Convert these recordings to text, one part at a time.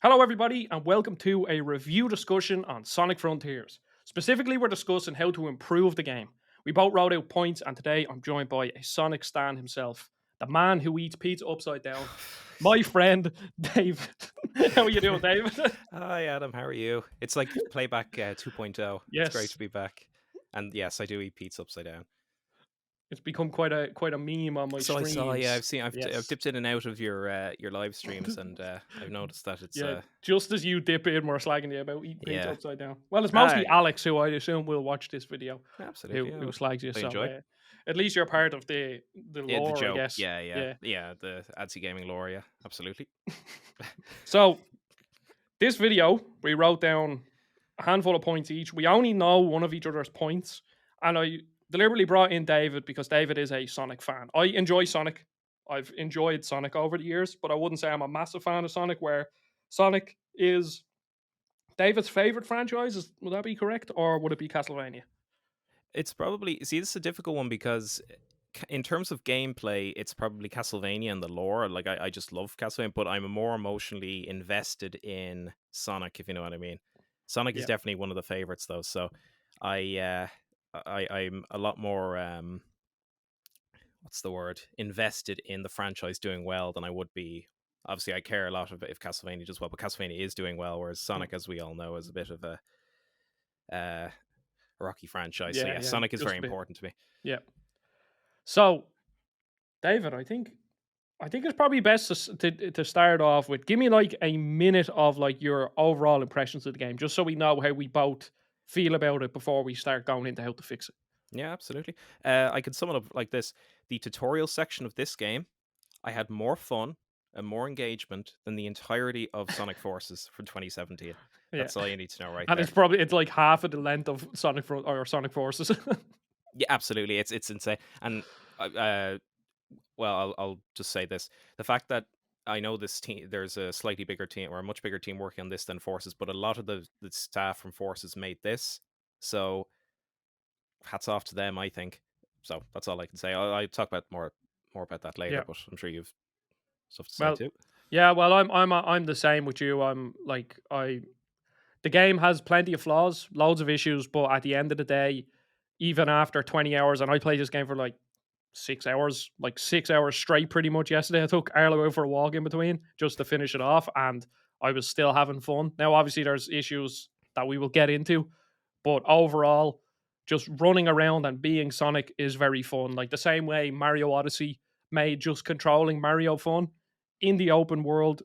Hello, everybody, and welcome to a review discussion on Sonic Frontiers. Specifically, we're discussing how to improve the game. We both wrote out points, and today I'm joined by a Sonic stan himself, the man who eats pizza upside down, my friend David. How are you doing, David? Hi, Adam. How are you? It's like Playback 2.0. It's great Yes, to be back. And yes, I do eat pizza upside down. it's become quite a meme on my So I saw, yeah, streams. I've seen, I've Yes. dipped in and out of your live streams, and I've noticed that it's Yeah, just as you dip in, we're slagging you about eating pizza yeah, upside down. Well, it's mostly I Alex who I assume will watch this video, absolutely, who yeah, slags you. I So enjoy. at least you're part of the Yeah, the lore, I joke, guess. Yeah. yeah, the ADSI gaming lore, yeah, absolutely. So this video, we wrote down a handful of points each. We only know one of each other's points, and I deliberately brought in David because David is a Sonic fan. I enjoy Sonic. I've enjoyed Sonic over the years, but I wouldn't say I'm a massive fan of Sonic. Where Sonic is David's favorite franchise. Would that be correct, or would it be Castlevania? It's probably see this is a difficult one because in terms of gameplay, it's probably Castlevania and the lore. Like I just love Castlevania, but I'm more emotionally invested in Sonic, if you know what I mean. Sonic is Yeah. definitely one of the favorites though, so I I'm a lot more what's the word invested in the franchise doing well than I would be. Obviously, I care a lot of if Castlevania does well, but Castlevania is doing well, whereas Mm. Sonic, as we all know, is a bit of a uh, rocky franchise. So Yeah, yeah, yeah, Sonic is just very a bit. important to me. Yeah. So, David, I think it's probably best to start off with give me like a minute of like your overall impressions of the game, just so we know how we both feel about it before we start going into how to fix it. Yeah, absolutely. I could sum it up like this: the tutorial section of this game, I had more fun and more engagement than the entirety of Sonic Forces from 2017. Yeah, That's all you need to know right and there. it's like half of the length of Sonic Forces. Yeah, absolutely. It's insane. And well, I'll just say this: the fact that I know this team, there's a slightly bigger team or a much bigger team working on this than Forces, but a lot of the staff from Forces made this. So hats off to them, I think. So that's all I can say. I'll talk about more about that later, Yeah. but I'm sure you've stuff to say Well, too. yeah. Well, I'm the same with you. I'm like I the game has plenty of flaws, loads of issues, but at the end of the day, even after 20 hours, and I played this game for like 6 hours, like 6 hours straight pretty much yesterday. I took Arlo out for a walk in between just to finish it off, and I was still having fun. Now, obviously, there's issues that we will get into, but overall, just running around and being Sonic is very fun. Like the same way Mario Odyssey made just controlling Mario fun. In the open world,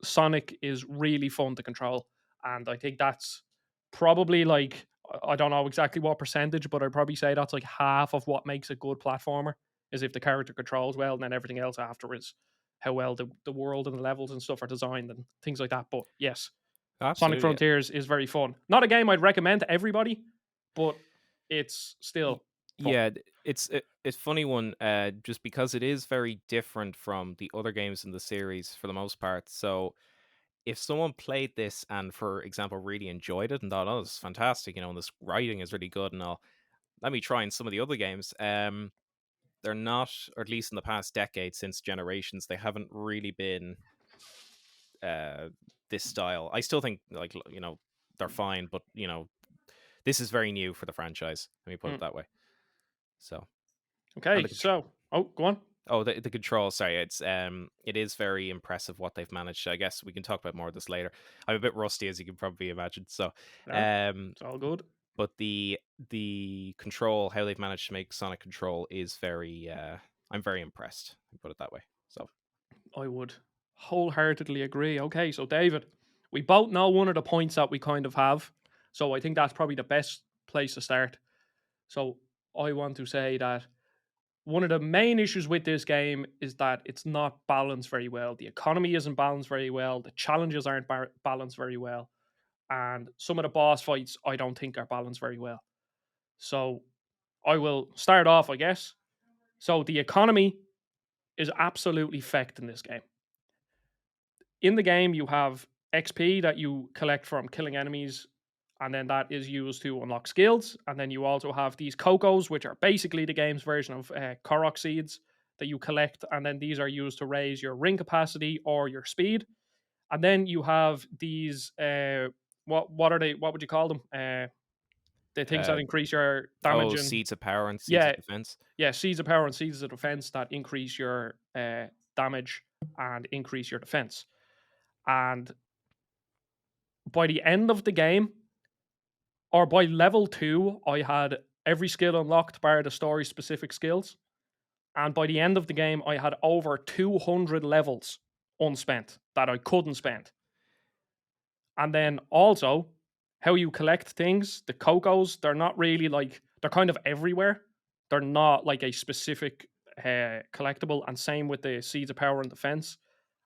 Sonic is really fun to control. And I think that's probably like, I don't know exactly what percentage, but I'd probably say that's like half of what makes a good platformer is if the character controls well, and then everything else after is how well the world and the levels and stuff are designed and things like that. But yes, Sonic Absolutely. Frontiers is very fun. Not a game I'd recommend to everybody, but it's Y- still fun. Yeah, it's funny one, just because it is very different from the other games in the series for the most part. So if someone played this and, for example, really enjoyed it and thought, "Oh, this is fantastic," and this writing is really good and all, let me try in some of the other games. They're not, or at least in the past decade, since Generations, they haven't really been uh this style. I still think they're fine, but this is very new for the franchise. Let me put it Mm. that way. So and Okay, the so, oh, go on. oh, the control. Sorry, it is very impressive what they've managed. I guess we can talk about more of this later. I'm a bit rusty, as you can probably imagine. So, Yeah, um, it's all good. but the control, how they've managed to make Sonic Control is very. I'm very impressed. Put it that way. So I would wholeheartedly agree. Okay, so David, we both know one of the points that we kind of have. So I think that's probably the best place to start. So I want to say that one of the main issues with this game is that it's not balanced very well. The economy isn't balanced very well. The challenges aren't balanced very well. And some of the boss fights I don't think are balanced very well. So I will start off, I guess. So the economy is absolutely fecked in this game. In the game, you have XP that you collect from killing enemies, and then that is used to unlock skills. And then you also have these Cocos, which are basically the game's version of Korok seeds that you collect, and then these are used to raise your ring capacity or your speed. And then you have these what are they? What would you call them? The things that Uh, increase your damage oh, and seeds of power and seeds of yeah, defense. yeah, seeds of power and seeds of defense that increase your damage and increase your defense. And by the end of the game, or by level two, I had every skill unlocked bar the story specific skills. And by the end of the game, I had over 200 levels unspent that I couldn't spend. And then also, how you collect things, the cocos, they're not really like, they're kind of everywhere. They're not like a specific collectible. And same with the seeds of power and defense.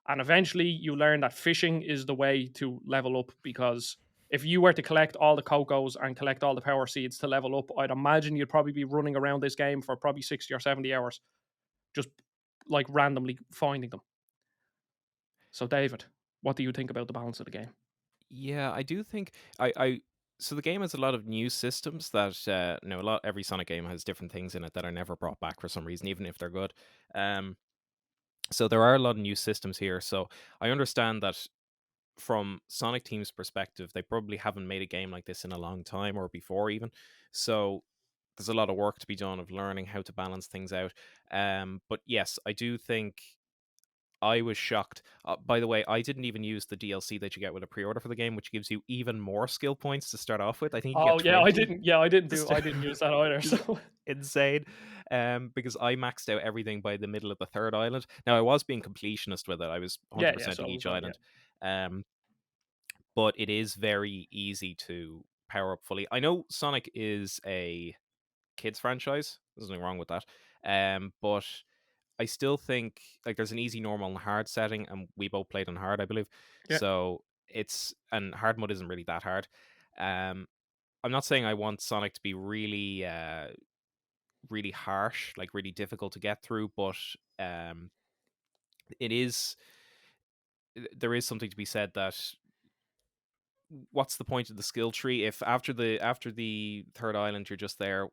And eventually, you learn that fishing is the way to level up, because if you were to collect all the cocos and collect all the power seeds to level up, I'd imagine you'd probably be running around this game for probably 60 or 70 hours, just like randomly finding them. So, David, what do you think about the balance of the game? Yeah, I do think I so the game has a lot of new systems that a lot every Sonic game has different things in it that are never brought back for some reason, even if they're good. Um, so there are a lot of new systems here. So I understand that from Sonic Team's perspective, they probably haven't made a game like this in a long time or before even. So there's a lot of work to be done of learning how to balance things out. But yes, I do think I was shocked. By the way, I didn't even use the DLC that you get with a pre-order for the game, which gives you even more skill points to start off with. I think you get Oh yeah, 20 to I start, didn't use that either. which is So insane. Because I maxed out everything by the middle of the third island. Now I was being completionist with it. I was yeah, yeah. 100%ing So each was I. Yeah. island. Um, but it is very easy to power up fully. I know Sonic is a kids franchise. There's nothing wrong with that. But I still think like there's an easy, normal, and hard setting, and we both played on hard, I believe. Yeah. So it's and hard mode isn't really that hard. Um, I'm not saying I want Sonic to be really, really harsh, like really difficult to get through, but um, it is. There is something to be said that what's the point of the skill tree if after the third island you're just there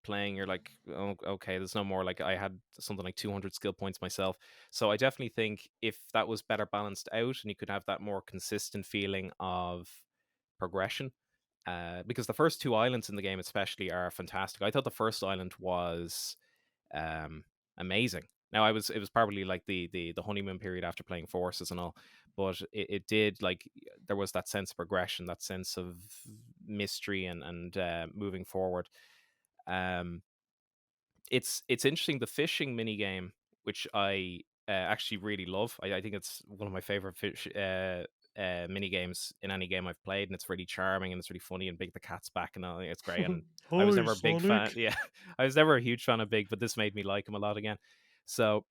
playing, you're like, oh, okay, there's no more. Like I had something like 200 skill points myself, so I definitely think if that was better balanced out and you could have that more consistent feeling of progression, because the first two islands in the game especially are fantastic. I thought the first island was um, amazing. Now it was probably like the honeymoon period after playing Forces and all, but it did like there was that sense of progression, that sense of mystery and moving forward. Um, it's interesting the fishing mini game, which I actually really love. I think it's one of my favorite mini games in any game I've played, and it's really charming and it's really funny. And Big the cat's back and all, it's great. And I was Hi, never a big fan. Sonic. Yeah, I was never a huge fan of Big, but this made me like him a lot again. So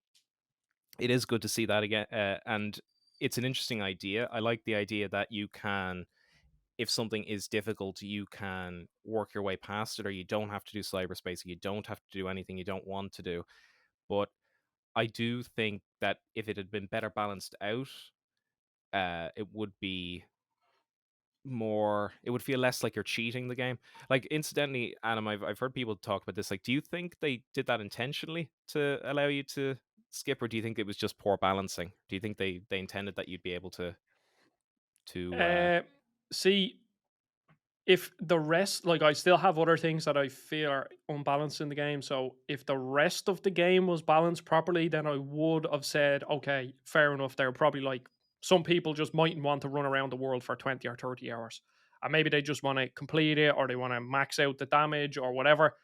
it is good to see that again, and it's an interesting idea. I like the idea that you can, if something is difficult, you can work your way past it, or you don't have to do cyberspace, you don't have to do anything you don't want to do. But I do think that if it had been better balanced out, it would be more. It would feel less like you're cheating the game. Like, incidentally, Adam, I've heard people talk about this. Like, do you think they did that intentionally to allow you to skip, or do you think it was just poor balancing? Do you think they intended that you'd be able to? Uh, See, if the rest, like, I still have other things that I feel are unbalanced in the game. So if the rest of the game was balanced properly, then I would have said, okay, fair enough. They're probably like, some people just mightn't want to run around the world for 20 or 30 hours. And maybe they just want to complete it, or they want to max out the damage or whatever.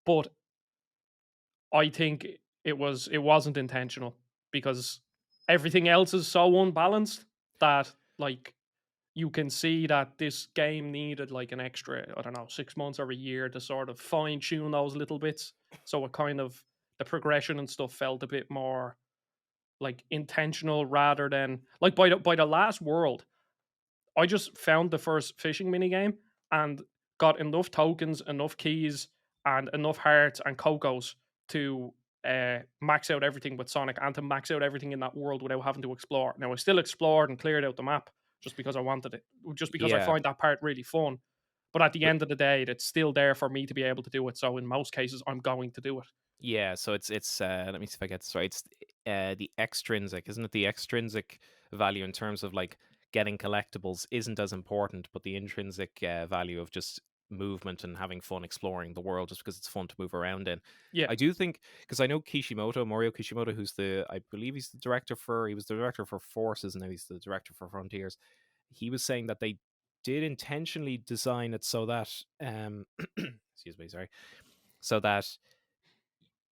But I think it wasn't intentional, because everything else is so unbalanced that, like, you can see that this game needed like an extra, I don't know, 6 months or a year to sort of fine tune those little bits. So it kind of, the progression and stuff felt a bit more like intentional, rather than like by the last world, I just found the first fishing mini game and got enough tokens, enough keys, and enough hearts and cocos to max out everything with Sonic, and to max out everything in that world without having to explore. Now I still explored and cleared out the map just because I wanted it, just because I Yeah, find that part really fun. But at the but end of the day, it's still there for me to be able to do it. So in most cases, I'm going to do it. yeah, so it's let me see if I get this right. It's the extrinsic, isn't it? The extrinsic value in terms of like getting collectibles isn't as important, but the intrinsic value of just movement and having fun exploring the world just because it's fun to move around in. Yeah. I do think because I know Mario Kishimoto, who's I believe he was the director for Forces and now he's the director for Frontiers. He was saying that they did intentionally design it so that excuse me, sorry, so that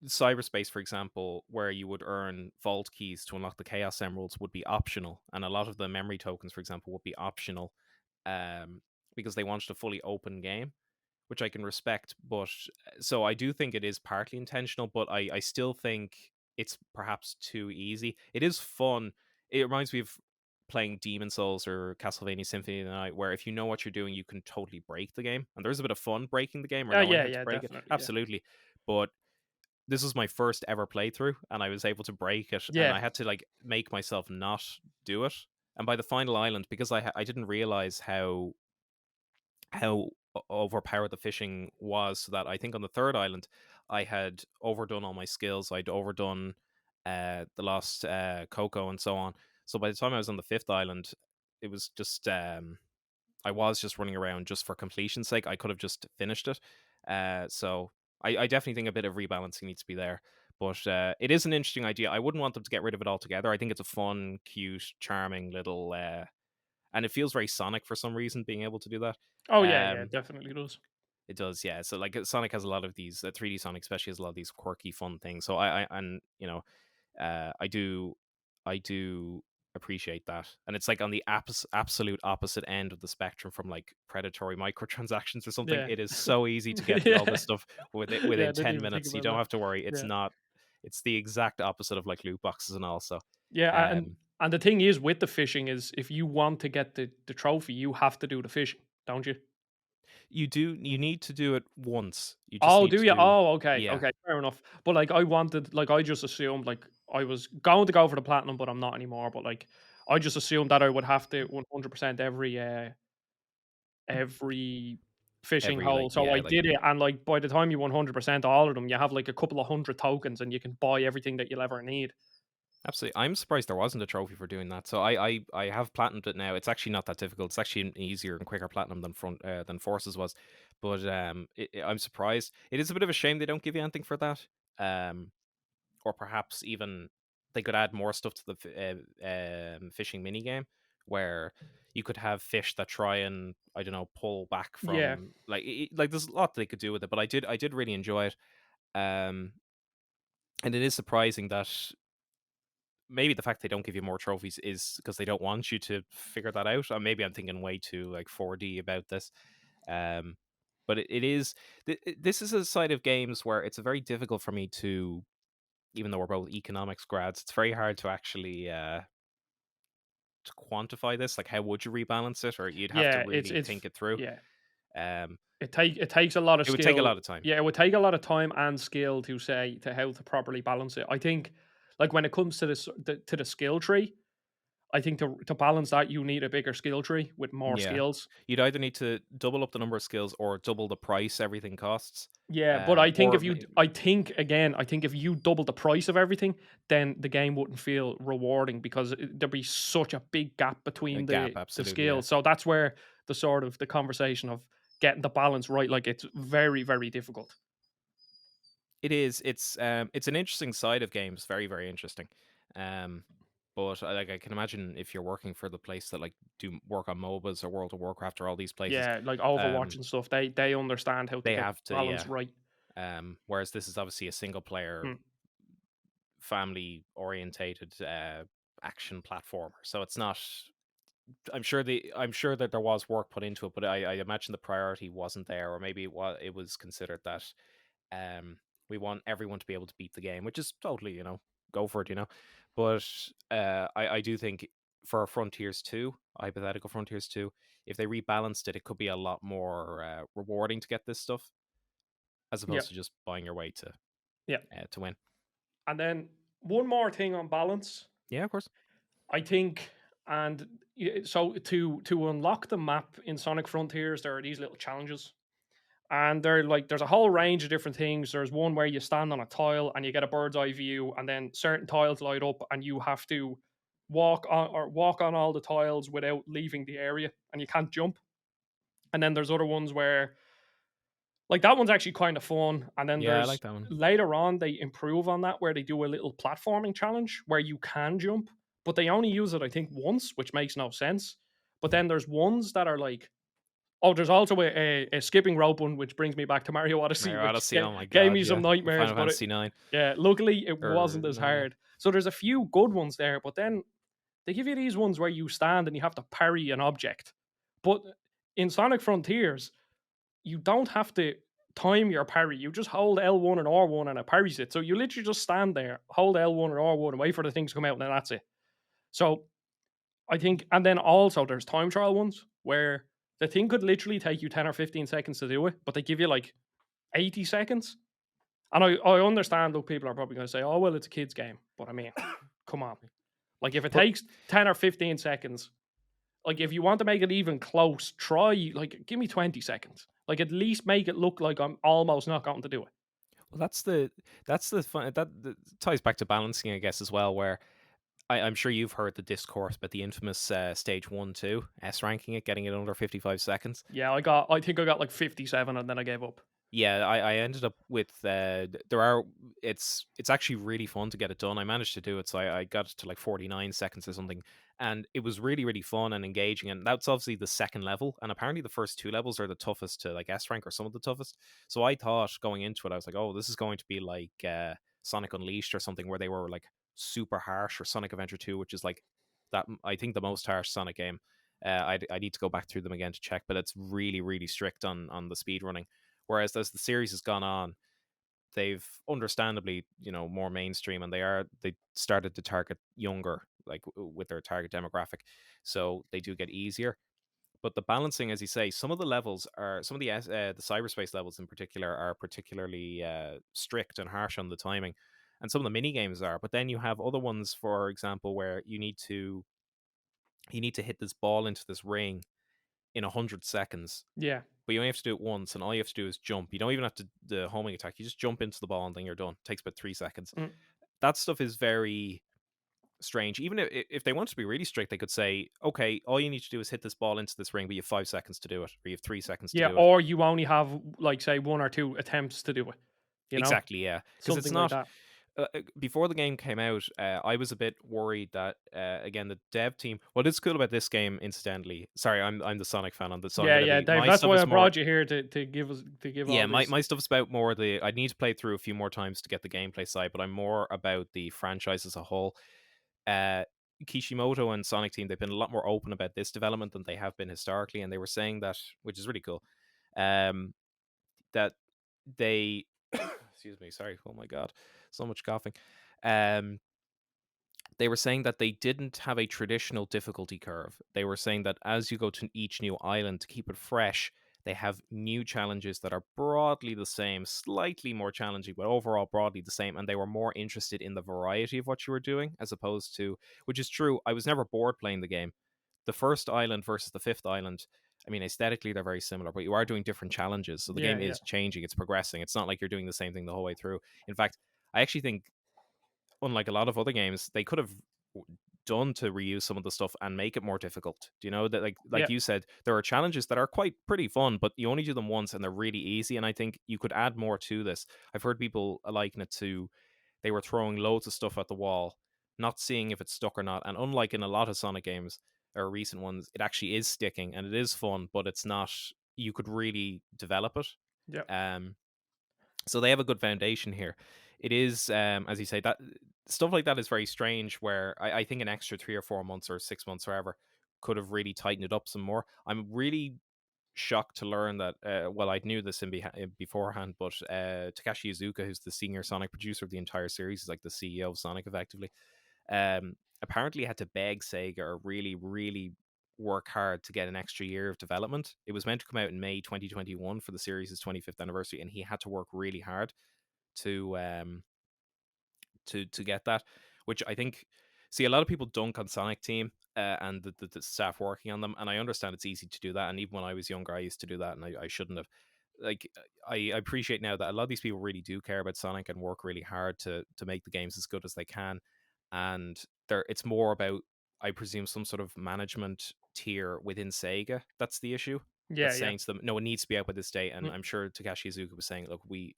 cyberspace, for example, where you would earn vault keys to unlock the Chaos Emeralds would be optional, and a lot of the memory tokens, for example, would be optional, um, because they wanted a fully open game, which I can respect. But so I do think it is partly intentional, but I still think it's perhaps too easy. It is fun. It reminds me of playing Demon Souls or Castlevania Symphony of the Night, where if you know what you're doing, you can totally break the game, and there's a bit of fun breaking the game or knowing Yeah, how to yeah, break it. definitely. Yeah. Absolutely, but this was my first ever playthrough and I was able to break it and Yeah. I had to like make myself not do it. And by the final island, because I didn't realize how overpowered the fishing was, so that I think on the third island I had overdone all my skills. I'd overdone the lost Coco and so on. So by the time I was on the fifth island, it was just I was just running around just for completion's sake. I could have just finished it. So I definitely think a bit of rebalancing needs to be there. But it is an interesting idea. I wouldn't want them to get rid of it altogether. I think it's a fun, cute, charming little, and it feels very Sonic for some reason being able to do that. Oh yeah, yeah, Um, definitely does. it does, yeah. So like Sonic has a lot of these 3D Sonic, especially has a lot of these quirky, fun things. So I and you know I do appreciate that. And it's like on the absolute opposite end of the spectrum from like predatory microtransactions or something. Yeah. It is so easy to get all this Yeah. stuff Yeah, I within didn't 10 even think minutes. You about don't that. have to worry. It's Yeah. not, it's the exact opposite of like loot boxes and all. So, Yeah, um, and the thing is with the fishing is if you want to get the trophy, you have to do the fishing, don't you? you need to do it once. You just Oh, need do to you? do, Oh, okay, yeah. okay, fair enough. But like I wanted, like I just assumed, like I was going to go for the platinum, but I'm not anymore. But like I just assumed that I would have to 100% every fishing Every like, hole. So I yeah, like did it, and like by the time you 100% all of them, you have like a couple of hundred tokens, and you can buy everything that you'll ever need. absolutely. I'm surprised there wasn't a trophy for doing that. So I have platinumed it now. It's actually not that difficult. It's actually an easier and quicker platinum than Forces was. But I'm surprised. It is a bit of a shame they don't give you anything for that. Um, or perhaps even they could add more stuff to the fishing mini game where you could have fish that try and I don't know pull back Yeah, from like like there's a lot they could do with it. But I did really enjoy it. Um, and it is surprising that maybe the fact they don't give you more trophies is because they don't want you to figure that out. Or maybe I'm thinking way too like 4D about this. Um, but it is this is a side of games where it's very difficult for me to, even though we're both economics grads, it's very hard to actually to quantify this. Like, how would you rebalance it, or you'd have to yeah, really think it through. yeah. Um, It takes a lot of it would take a skill. lot of time. Yeah, it would take a lot of time and skill to say to how to properly balance it. I think, like when it comes to to the skill tree, I think to balance that you need a bigger skill tree with more Yeah, skills. you'd either need to double up the number of skills or double the price everything costs. Yeah, but I think Or if you, I think again, I think if you double the price of everything, then the game wouldn't feel rewarding because there'd be such a big gap a between gap, the absolutely. Yeah. skills. So that's where the sort of the conversation of getting the balance right, like it's very difficult. It is. It's an interesting side of games. Very, very interesting. Um, but like I can imagine if you're working for the place that like do work on MOBAs or World of Warcraft or all these places, Yeah, like Overwatch um, and stuff, they understand how to they get the have to, balance yeah. right. Whereas this is obviously a single player, Mm. family orientated action platformer. So it's not. I'm sure that there was work put into it, but I imagine the priority wasn't there, or maybe it was considered that um we want everyone to be able to beat the game, which is totally, go for it. But I do think for Frontiers 2, hypothetical Frontiers 2, if they rebalanced it, it could be a lot more rewarding to get this stuff as Yeah, opposed to just buying your way yeah. to win. And then one more thing on balance, Yeah, of course. I think, and so to unlock the map in Sonic Frontiers, there are these little challenges, and they're like there's a whole range of different things. There's one where you stand on a tile and you get a bird's eye view, and then certain tiles light up, and you have to walk on all the tiles without leaving the area, and you can't jump. And then there's other ones where like that one's actually kind of fun. And then Yeah, I there's like that one. later on they improve on that where they do a little platforming challenge where you can jump, but they only use it I think once, which makes no sense. But then there's ones that are like, oh, there's also a skipping rope one, which brings me back to Mario Odyssey, Mario which Odyssey. Oh my gave god, me some yeah. nightmares. Final But Fantasy 9 yeah, luckily it or wasn't as 9, yeah. hard. So there's a few good ones there, but then they give you these ones where you stand and you have to parry an object. But in Sonic Frontiers, you don't have to time your parry. You just hold L1 and R1 and it parries it. So you literally just stand there, hold L1 and R1 and wait for the things to come out, and then that's it. So I think, and then also there's time trial ones where the thing could literally take you 10 or 15 seconds to do it, but they give you like 80 seconds. And I understand, though, people are probably going to say, oh, well, it's a kid's game. But I mean, come on. Like, if it But takes 10 or 15 seconds, like, if you want to make it even close, try, like, give me 20 seconds. Like, at least make it look like I'm almost not going to do it. well, that's the fun that ties back to balancing, I guess, as well. Where I'm sure you've heard the discourse about the infamous stage 1, 2 S ranking it, getting it under 55 seconds. Yeah, I think I got like 57 and then I gave up. Yeah, I ended up with there are it's actually really fun to get it done. I managed to do it, so I got it to like 49 seconds or something, and it was really really fun and engaging. And that's obviously the second level, and apparently the first two levels are the toughest to like S rank or some of the toughest. So I thought going into it, I was like, oh, this is going to be like Sonic Unleashed or something where they were like super harsh, or Sonic Adventure 2, which is like that I think the most harsh Sonic game. I need to go back through them again to check, but it's really really strict on the speed running. Whereas as the series has gone on, they've understandably, more mainstream, and they started to target younger, like with their target demographic, so they do get easier. But the balancing, as you say, some of the cyberspace levels in particular are particularly strict and harsh on the timing, and some of the mini games are. But then you have other ones, for example, where you need to hit this ball into this ring in 100 seconds, Yeah. but you only have to do it once, and all you have to do is jump. You don't even have to the homing attack. You just jump into the ball, and then you're done. It takes about 3 seconds. Mm. That stuff is very strange. Even if they want to be really strict, they could say, okay, all you need to do is hit this ball into this ring, but you have 5 seconds to do it, or you have 3 seconds to Yeah, do it. or you only have, like, say, one or two attempts to do it, you know? Exactly, yeah. Because it's Something like not. that. Before the game came out, I was a bit worried that again the dev team. What is cool about this game, incidentally? Sorry, I'm the Sonic fan on this, so I'm Yeah, gonna yeah, be Dave, my that's stuff why I is more. brought you here to give Yeah, all my, this. my stuff's about more the I need to play through a few more times to get the gameplay side, but I'm more about the franchise as a whole. Uh Kishimoto and Sonic Team, they've been a lot more open about this development than they have been historically, and they were saying that, which is really cool, um, that they excuse me, sorry, oh my god, so much coughing. Um they were saying that they didn't have a traditional difficulty curve. They were saying that as you go to each new island to keep it fresh, they have new challenges that are broadly the same, slightly more challenging, but overall broadly the same. And they were more interested in the variety of what you were doing as opposed to, which is true. I was never bored playing the game. The first island versus the fifth island, I mean, aesthetically, they're very similar, but you are doing different challenges. So the Yeah, game yeah, is changing, it's progressing. It's not like you're doing the same thing the whole way through. In fact, I actually think unlike a lot of other games, they could have done to reuse some of the stuff and make it more difficult. Do you know that, like yeah, you said, there are challenges that are quite pretty fun, but you only do them once and they're really easy. And I think you could add more to this. I've heard people liken it to they were throwing loads of stuff at the wall, not seeing if it stuck or not. And unlike in a lot of Sonic games or recent ones, it actually is sticking and it is fun, but it's not. You could really develop it. yeah, Um, so they have a good foundation here. It is, as you say, that stuff like that is very strange. Where I think an extra 3 or 4 months or 6 months, or whatever, could have really tightened it up some more. I'm really shocked to learn that. Well, I knew this beforehand, but Takashi Iizuka, who's the senior Sonic producer of the entire series, is like the CEO of Sonic, effectively. Apparently had to beg Sega or really, really work hard to get an extra year of development. It was meant to come out in May 2021 for the series' 25th anniversary, and he had to work really hard to to get that. Which I think, see, a lot of people dunk on Sonic Team and the staff working on them, and I understand it's easy to do that. And even when I was younger, I used to do that, and I shouldn't have. Like, I appreciate now that a lot of these people really do care about Sonic and work really hard to make the games as good as they can, and it's more about I presume, some sort of management tier within Sega. That's the issue. Yeah, That's yeah. saying to them, no, it needs to be out by this date. And Mm. I'm sure Takashi Iizuka was saying, look, we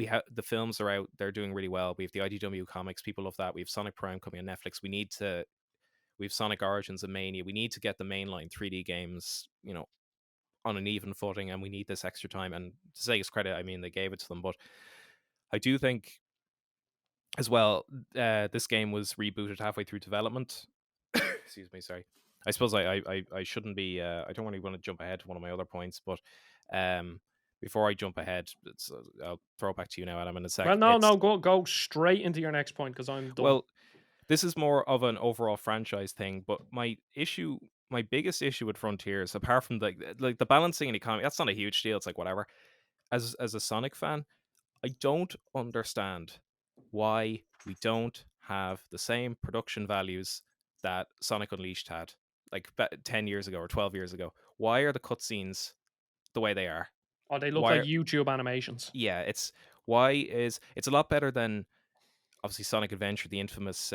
have the films are out, they're doing really well. We have the IDW comics, people love that. We have Sonic Prime coming on Netflix. We have Sonic Origins and Mania. We need to get the mainline 3D games, on an even footing, and we need this extra time. And to Sega's credit, I mean, they gave it to them, but I do think as well, this game was rebooted halfway through development. Excuse me, sorry. I suppose I shouldn't be. I don't really want to jump ahead to one of my other points, but um, before I jump ahead, I'll throw it back to you now, Adam, in a Well, sec. no, It's no, go straight into your next point because I'm done. well, this is more of an overall franchise thing, but my biggest issue with Frontiers, apart from the balancing and economy, that's not a huge deal. It's like whatever. As a Sonic fan, I don't understand why we don't have the same production values that Sonic Unleashed had, like 10 years ago or 12 years ago. Why are the cutscenes the way they are? Oh, they look Why like are, YouTube animations. yeah, it's a lot better than obviously Sonic Adventure, the infamous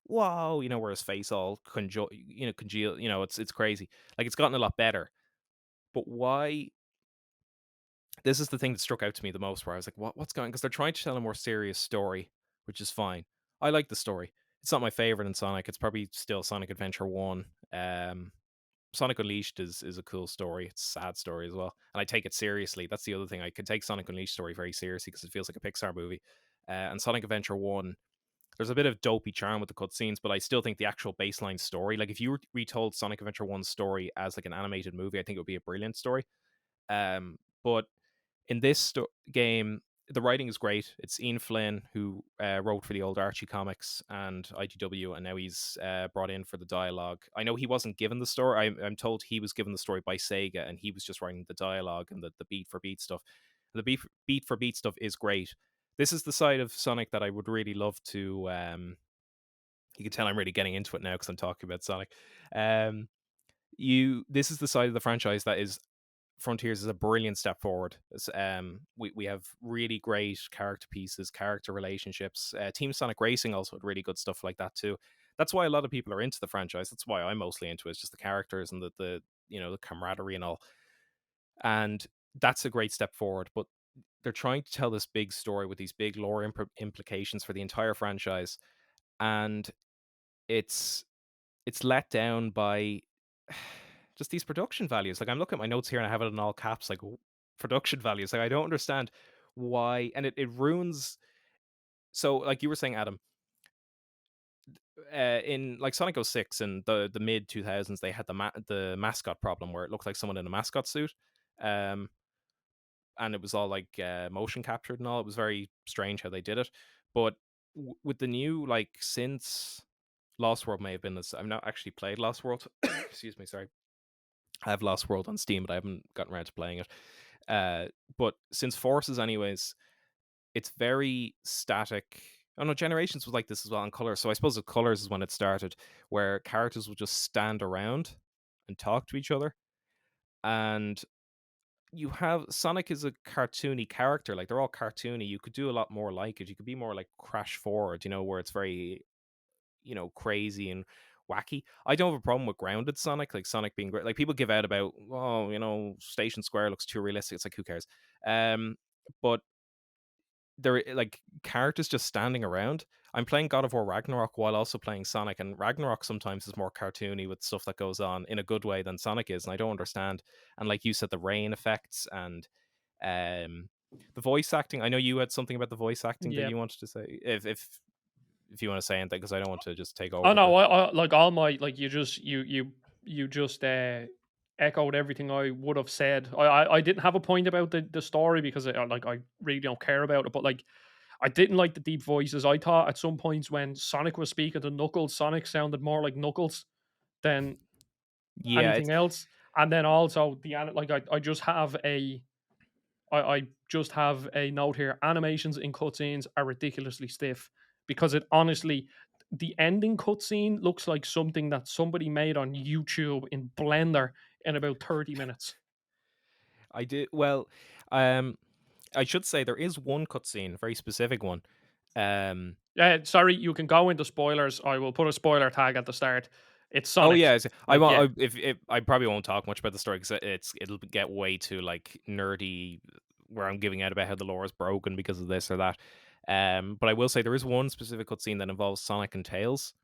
wow, where his face all congeal, it's crazy. Like it's gotten a lot better. But why this is the thing that struck out to me the most, where I was like, what's going? Because they're trying to tell a more serious story, which is fine. I like the story. It's not my favorite in Sonic. It's probably still Sonic Adventure One. Sonic Unleashed is a cool story. It's a sad story as well, and I take it seriously. That's the other thing. I can take Sonic Unleashed story very seriously because it feels like a Pixar movie. And Sonic Adventure One, there's a bit of dopey charm with the cutscenes, but I still think the actual baseline story, like if you retold Sonic Adventure One's story as like an animated movie, I think it would be a brilliant story. But in this game, the writing is great. It's Ian Flynn who wrote for the old Archie comics and IDW, and now he's brought in for the dialogue. I know he wasn't given the story. I'm told he was given the story by Sega, and he was just writing the dialogue and the beat for beat stuff. And the beat for beat stuff is great. This is the side of Sonic that I would really love to. You can tell I'm really getting into it now because I'm talking about Sonic. Um, this is the side of the franchise that is Frontiers is a brilliant step forward. We have really great character pieces, character relationships. Team Sonic Racing also had really good stuff like that too. That's why a lot of people are into the franchise. That's why I'm mostly into it. It's just the characters and the camaraderie and all. And that's a great step forward. But they're trying to tell this big story with these big lore implications for the entire franchise, and it's it's let down by just these production values. Like I'm looking at my notes here and I have it in all caps, like production values. Like I don't understand why, and it ruins. So, like you were saying, Adam, in like Sonic 06 and the mid 2000s, they had the mascot problem where it looked like someone in a mascot suit, um, and it was all like motion captured and all. It was very strange how they did it, but with the new since Lost World may have been this. I've not actually played Lost World. Excuse me, sorry. I have Lost World on Steam, but I haven't gotten around to playing it. But since Forces, anyways, it's very static. Oh no, Generations was like this as well on Colors. So I suppose the Colors is when it started, where characters will just stand around and talk to each other. And you have Sonic is a cartoony character, like they're all cartoony. You could do a lot more like it. You could be more like Crash Forward, where it's very crazy and wacky. I don't have a problem with grounded Sonic, like Sonic being great. Like people give out about, oh, Station Square looks too realistic. It's like who cares? But there like characters just standing around. I'm playing God of War Ragnarok while also playing Sonic, and Ragnarok sometimes is more cartoony with stuff that goes on in a good way than Sonic is, and I don't understand. And like you said, the rain effects and um the voice acting. I know you had something about the voice acting that Yeah. you wanted to say. If you want to say anything, because I don't want to just take Oh over no, the. I like all my like you just echoed everything I would have said. I didn't have a point about the story because I really don't care about it. But like I didn't like the deep voices. I thought at some points when Sonic was speaking to Knuckles, Sonic sounded more like Knuckles than Yeah, it's anything else. And then also I just have I just have a note here. Animations in cutscenes are ridiculously stiff because it honestly, the ending cutscene looks like something that somebody made on YouTube in Blender in about 30 minutes. I did well. Um, I should say there is one cutscene, a very specific one, Sorry, you can go into spoilers. I will put a spoiler tag at the start. It's Oh yeah, Sonic. I Like, want. yeah, If I probably won't talk much about the story because it'll get way too like nerdy, where I'm giving out about how the lore is broken because of this or that. But I will say there is one specific cutscene that involves Sonic and Tails,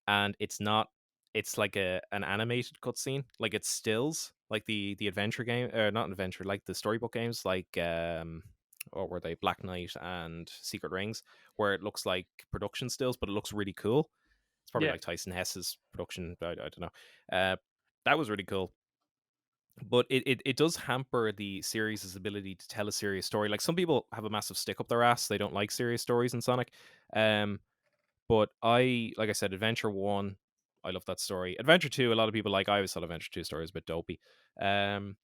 and it's not. It's like an animated cutscene, like it's stills, like the adventure game, or not adventure, like the storybook games, like or were they Black Knight and Secret Rings, where it looks like production stills, but it looks really cool. It's probably yeah, like Tyson Hess's production. I don't know. That was really cool, but it does hamper the series' ability to tell a serious story. Like some people have a massive stick up their ass; they don't like serious stories in Sonic. Um, but like I said, Adventure One, I love that story. Adventure Two, a lot of people like. I always thought Adventure Two story was a bit dopey. Um,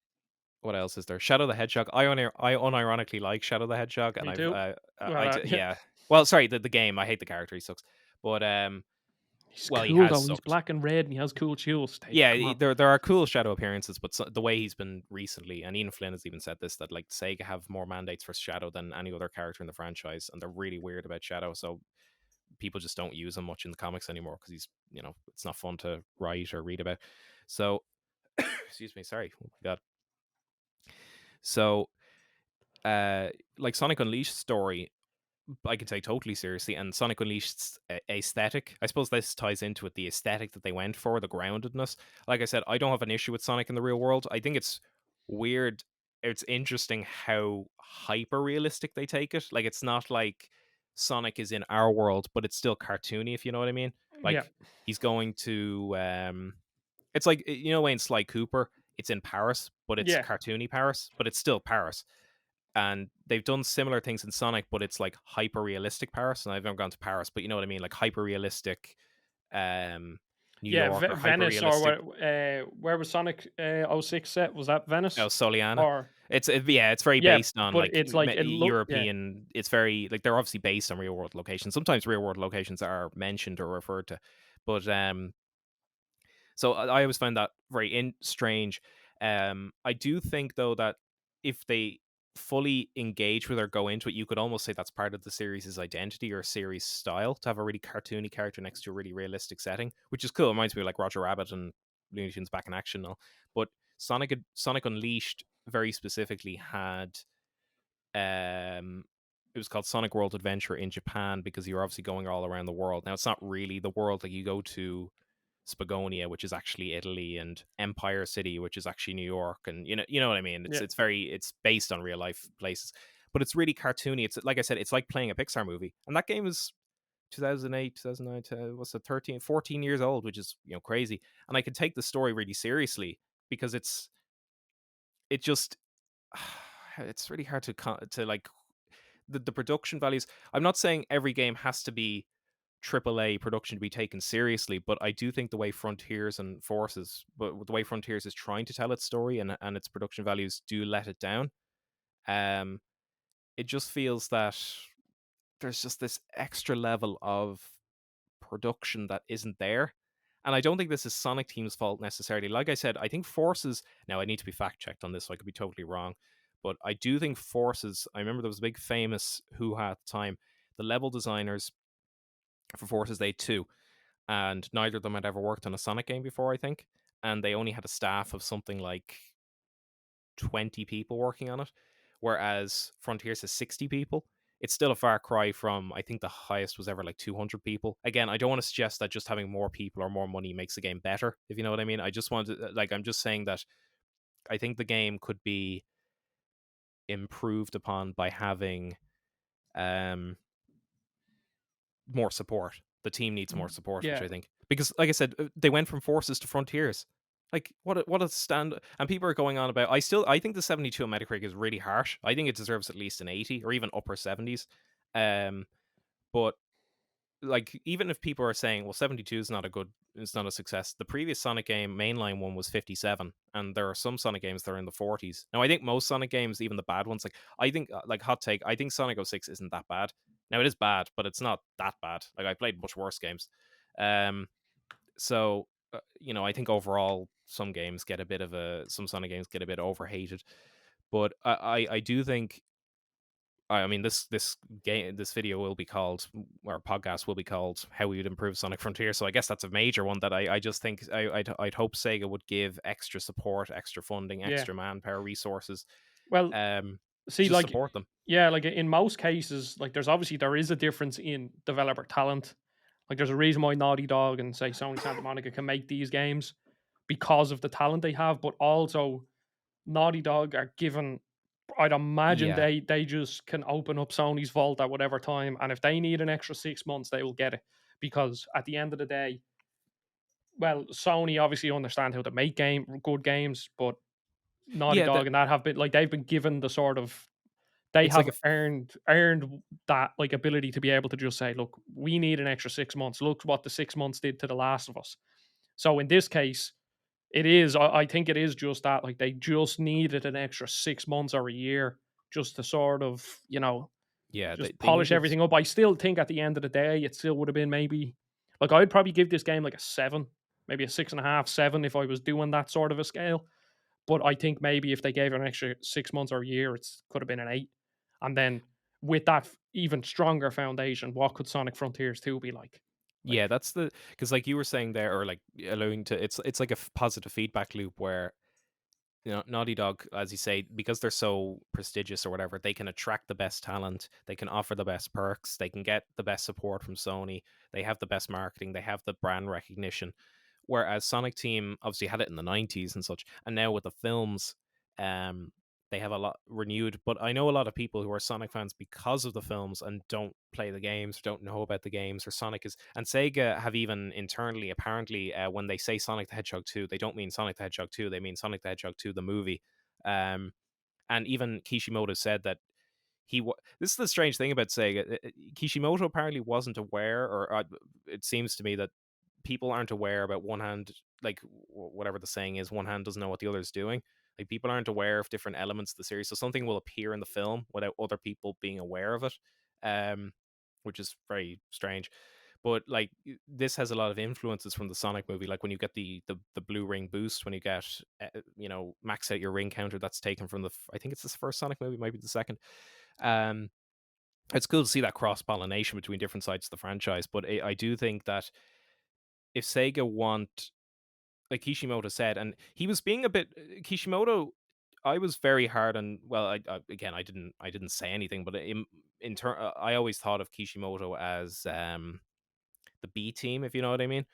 what else is there? Shadow the Hedgehog. I unironically like Shadow the Hedgehog, and me too. Well, yeah, yeah. Well, sorry, the game. I hate the character. He sucks. But he's well, he cool has though. He's sucked. black and red, and he has cool shoes. Take, Yeah, come on. there are cool Shadow appearances, but the way he's been recently, and Ian Flynn has even said this, that like Sega have more mandates for Shadow than any other character in the franchise, and they're really weird about Shadow. So people just don't use him much in the comics anymore because he's, it's not fun to write or read about. So excuse me, sorry. Oh my god. So like Sonic Unleashed story, I can take totally seriously, and Sonic Unleashed's aesthetic. I suppose this ties into it, the aesthetic that they went for, the groundedness. Like I said, I don't have an issue with Sonic in the real world. I think it's weird. It's interesting how hyper realistic they take it. Like it's not like Sonic is in our world, but it's still cartoony, if you know what I mean. Yeah, Like he's going to it's like in Sly Cooper, it's in Paris, but it's yeah, cartoony Paris, but it's still Paris. And they've done similar things in Sonic, but it's like hyper realistic Paris. And I've never gone to Paris, but you know what I mean, like hyper realistic New yeah. York, or hyper Venice or realistic where was Sonic '06 set? Was that Venice Soliana. or Yeah, it's very yeah? based on But like it's like it look yeah, European. It's very like they're obviously based on real world locations. Sometimes real world locations are mentioned or referred to, but so I always find that very strange. I do think though that if they fully engage with or go into it, you could almost say that's part of the series' identity or series style to have a really cartoony character next to a really realistic setting, which is cool. It reminds me of like Roger Rabbit and Looney Tunes Back in Action and all. But Sonic Unleashed very specifically had it was called Sonic World Adventure in Japan because you're obviously going all around the world. Now it's not really the world, like you go to Spagonia, which is actually Italy, and Empire City, which is actually New York, and you know what I mean. yeah, It's based on real life places, but it's really cartoony. It's like I said, it's like playing a Pixar movie, and that game is 2008, 2009, what's it, 13, 14 years old, which is crazy. And I can take the story really seriously because it just it's really hard to like the production values. I'm not saying every game has to be AAA production to be taken seriously, but I do think the way Frontiers and Forces, but the way Frontiers is trying to tell its story and its production values do let it down. Um, it just feels that there's just this extra level of production that isn't there. And I don't think this is Sonic Team's fault necessarily. Like I said, I think Forces. Now I need to be fact checked on this, so I could be totally wrong. But I do think Forces. I remember there was a big famous hoo ha at the time. The level designers for Forces they 2, and neither of them had ever worked on a Sonic game before, I think. And they only had a staff of something like 20 people working on it, whereas Frontiers has 60 people. It's still a far cry from, I think the highest was ever like 200 people. Again, I don't want to suggest that just having more people or more money makes the game better, if you know what I mean. I just want to, like, I'm just saying that I think the game could be improved upon by having um more support. The team needs more support, which yeah. I think, because, like I said, they went from Forces to Frontiers. Like what a stand! And people are going on about. I think the 72 on Metacritic is really harsh. I think it deserves at least an 80 or even upper 70s. Um, but like even if people are saying, well, 72 is not a good, it's not a success. The previous Sonic game, mainline one, was 57, and there are some Sonic games that are in the 40s. Now, I think most Sonic games, even the bad ones, like I think, like hot take, I think Sonic 06 isn't that bad. Now it is bad, but it's not that bad. Like I played much worse games. Um, so I think overall some Sonic games get a bit overhated, but I do think I mean, this video will be called, or podcast will be called, "How We Would Improve Sonic Frontier." So I guess that's a major one that I just think I'd hope Sega would give extra support, extra funding, Yeah. extra manpower, resources, Well, um, see, just like, support them. yeah, like in most cases, like there is a difference in developer talent. Like there's a reason why Naughty Dog and say Sony Santa Monica can make these games because of the talent they have, but also Naughty Dog are given. I'd imagine Yeah, they just can open up Sony's vault at whatever time, and if they need an extra 6 months, they will get it because at the end of the day, well, Sony obviously understand how to make good games, but Naughty yeah. Dog and that have been like they've been given the sort of they It's like have a earned that like ability to be able to just say, look, we need an extra 6 months. Look what the 6 months did to The Last of Us. So in this case, it is. I think it is just that. Like they just needed an extra 6 months or a year just to sort of, yeah. just They polish needed. everything up. I still think at the end of the day, it still would have been maybe like I'd probably give this game like a seven, maybe a six and a half, seven if I was doing that sort of a scale. But I think maybe if they gave it an extra 6 months or a year, it could have been an eight. And then with that even stronger foundation, what could Sonic Frontiers 2 be like? Yeah, Like, that's the because like you were saying there, or like alluding to, it's like a positive feedback loop where, Naughty Dog, as you say, because they're so prestigious or whatever, they can attract the best talent, they can offer the best perks, they can get the best support from Sony, they have the best marketing, they have the brand recognition. Whereas Sonic Team obviously had it in the 90s and such, and now with the films, um, they have a lot renewed. But I know a lot of people who are Sonic fans because of the films and don't play the games, don't know about the games, or Sonic is. And Sega have even internally, apparently, when they say Sonic the Hedgehog 2, they don't mean Sonic the Hedgehog 2, they mean Sonic the Hedgehog 2, the movie. Um, and even Kishimoto said that this is the strange thing about Sega. Kishimoto apparently wasn't aware, or it seems to me that people aren't aware about one hand, like whatever the saying is, one hand doesn't know what the other is doing. Like people aren't aware of different elements of the series, so something will appear in the film without other people being aware of it, um, which is very strange. But like this has a lot of influences from the Sonic movie. Like when you get the blue ring boost, when you get max out your ring counter, that's taken from I think it's the first Sonic movie, maybe the second. Um, it's cool to see that cross pollination between different sides of the franchise. But I do think that if Sega want, like Kishimoto said, and he was being a bit Kishimoto. I was very hard on. Well, again, I didn't say anything, but in turn, I always thought of Kishimoto as the B team, if you know what I mean.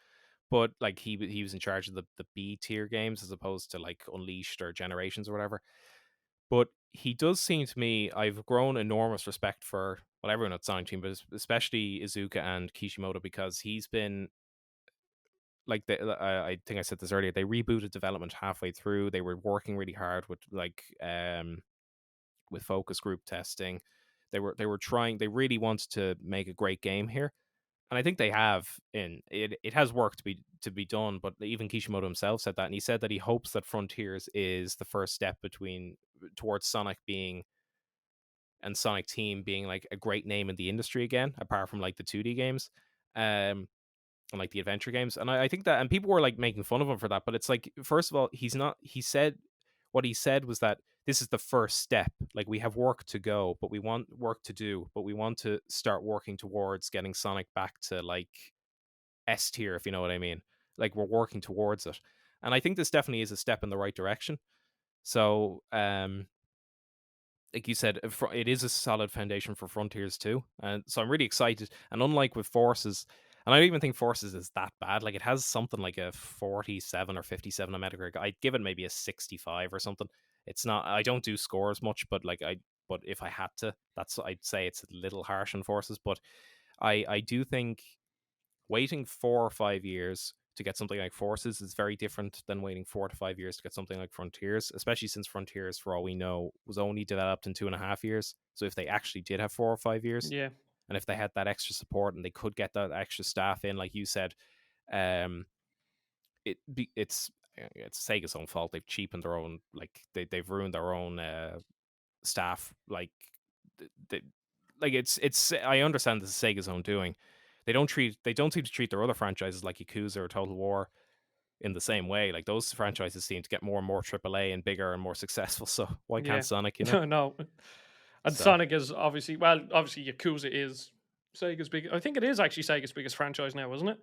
But like he was in charge of the B tier games as opposed to like Unleashed or Generations or whatever. But he does seem to me, I've grown enormous respect for, well, everyone at Sonic Team, but especially Izuka and Kishimoto, because he's been like I think I said this earlier. They rebooted development halfway through. They were working really hard with with focus group testing. They were trying. They really wanted to make a great game here, and I think they have. In it, it has work to be done. But even Kishimoto himself said that, and he said that he hopes that Frontiers is the first step towards Sonic being and Sonic Team being like a great name in the industry again, apart from like the 2D games. And like the adventure games. And I think that, and people were like making fun of him for that, but it's like, first of all, he's not, he said, what he said was that this is the first step. Like we have work to go, but we want work to do, but we want to start working towards getting Sonic back to like S tier, if you know what I mean. Like we're working towards it. And I think this definitely is a step in the right direction. So, like you said, it is a solid foundation for Frontiers too, and so I'm really excited. And unlike with Forces, and I don't even think Forces is that bad. Like it has something like a 47 or 57 on Metacritic. I'd give it maybe a 65 or something. It's not. I don't do scores much, but but if I had to, I'd say it's a little harsh on Forces. But I do think waiting 4 or 5 years to get something like Forces is very different than waiting 4 to 5 years to get something like Frontiers, especially since Frontiers, for all we know, was only developed in 2.5 years. So if they actually did have 4 or 5 years, yeah, and if they had that extra support and they could get that extra staff in, like you said, um, it's Sega's own fault. They've cheapened their own, like they've ruined their own staff. Like they, like it's. I understand this is Sega's own doing. They don't seem to treat their other franchises like Yakuza or Total War in the same way. Like those franchises seem to get more and more AAA and bigger and more successful. So why can't yeah. Sonic? No, And So Sonic is obviously, well, obviously Yakuza is Sega's big. I think it is actually Sega's biggest franchise now, isn't it?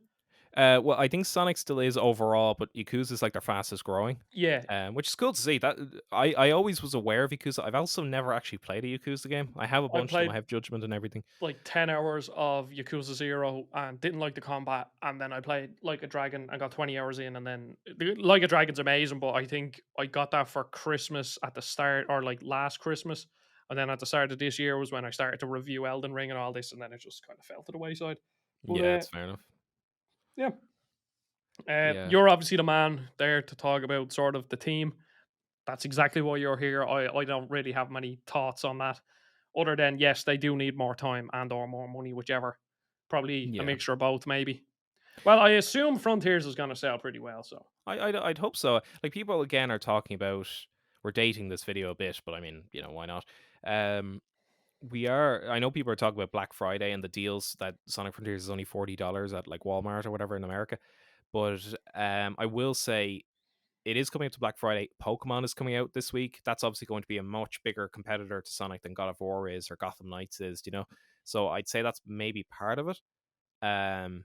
well, I think Sonic still is overall, but Yakuza is like their fastest growing, Yeah, which is cool to see. That I always was aware of Yakuza. I've also never actually played a Yakuza game. I have a I bunch of them. I played have Judgment and everything. like 10 hours of Yakuza Zero and didn't like the combat, and then I played Like a Dragon and got 20 hours in, and then Like a Dragon's amazing, but I think I got that for Christmas at the start, or like last Christmas, and then at the start of this year was when I started to review Elden Ring and all this, and then it just kind of fell to the wayside. But Yeah, it's fair enough. yeah, Yeah, you're obviously the man there to talk about sort of the team. That's exactly why you're here. I don't really have many thoughts on that, other than yes, they do need more time and or more money, whichever. Probably a yeah. mixture of both, maybe. Well, I assume Frontiers is going to sell pretty well. So I'd hope so. Like people again are talking about we're dating this video a bit, but I mean, why not? Um, we are. I know people are talking about Black Friday and the deals that Sonic Frontiers is only $40 at like Walmart or whatever in America. But I will say it is coming up to Black Friday. Pokemon is coming out this week. That's obviously going to be a much bigger competitor to Sonic than God of War is or Gotham Knights is. So I'd say that's maybe part of it. Um,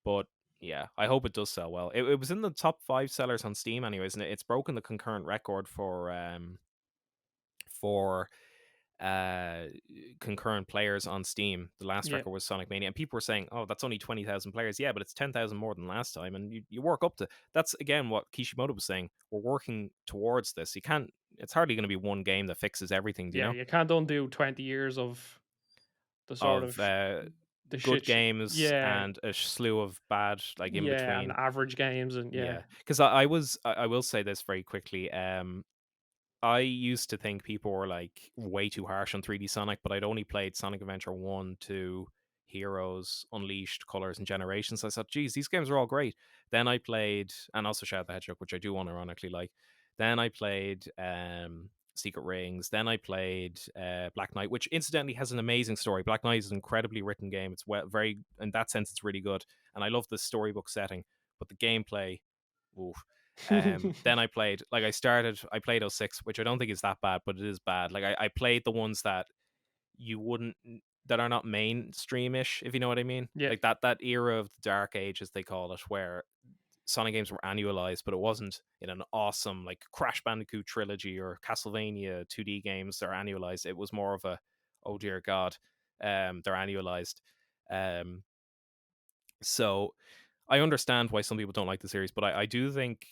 but yeah, I hope it does sell well. It was in the top 5 sellers on Steam, anyways, and it's broken the concurrent record for uh concurrent players on Steam. The last yeah, record was Sonic Mania, and people were saying, "Oh, that's only 20,000 players." Yeah, but it's 10,000 more than last time, and you work up to. That's again what Kishimoto was saying. We're working towards this. You can't. It's hardly going to be one game that fixes everything. Do you yeah, know? you can't undo 20 years of the sort Of of the good shit. games Yeah, and a slew of bad, like in yeah, and between. average games, and yeah, Yeah, because I will say this very quickly. I used to think people were like way too harsh on 3D Sonic, but I'd only played Sonic Adventure 1, 2, Heroes, Unleashed, Colors, and Generations. I thought, geez, these games are all great. Then I played, and also Shadow the Hedgehog, which I do unironically like. Then I played Secret Rings. Then I played Black Knight, which incidentally has an amazing story. Black Knight is an incredibly written game. It's very, in that sense, it's really good. And I love the storybook setting, but the gameplay, oof. Then I played '06, which I don't think is that bad, but it is bad. Like I played the ones that you wouldn't that are not mainstreamish, if you know what I mean. yeah. Like that era of the dark age, as they call it, where Sonic games were annualized, but it wasn't in an awesome like Crash Bandicoot trilogy or Castlevania 2D games that are annualized. It was more of a, oh dear God, they're annualized. Um so I understand why some people don't like the series, but I do think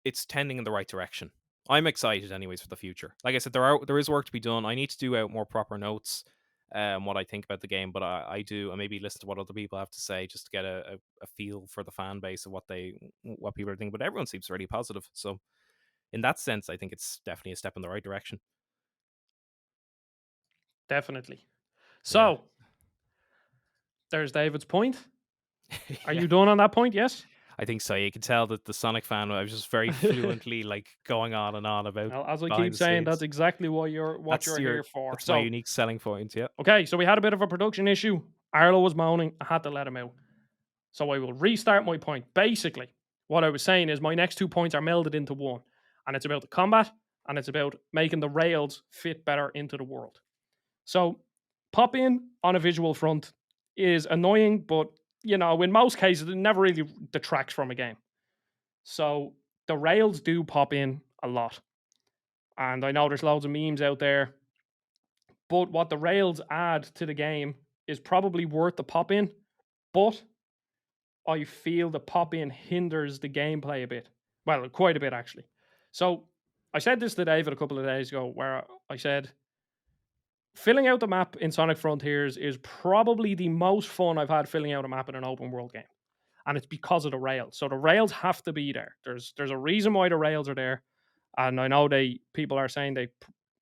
it's tending in the right direction. I'm excited, anyways, for the future. Like I said, there is work to be done. I need to do out more proper notes, what I think about the game, but I do, and maybe listen to what other people have to say just to get a feel for the fan base of what people are thinking. But everyone seems really positive, so in that sense, I think it's definitely a step in the right direction. Definitely. Yeah, So there's David's point. Are yeah. you done on that point? Yes. I think so. You can tell that the Sonic fan, I was just very fluently like going on and on about Well, as I behind keep the saying, that's scenes. exactly what That's you're your here for. that's my So, unique selling point. Yeah. okay, so we had a bit of a production issue. Arlo was moaning. I had to let him out. So I will restart my point. Basically, what I was saying is my next 2 points are melded into one, and it's about the combat and it's about making the rails fit better into the world. So, pop in on a visual front is annoying, but in most cases, it never really detracts from a game. So, the rails do pop in a lot. And I know there's loads of memes out there, but what the rails add to the game is probably worth the pop in, but I feel the pop in hinders the gameplay a bit. Well, quite a bit actually. So I said this to David a couple of days ago where I said filling out the map in Sonic Frontiers is probably the most fun I've had filling out a map in an open world game. And it's because of the rails. So the rails have to be there. There's a reason why the rails are there. And I know people are saying they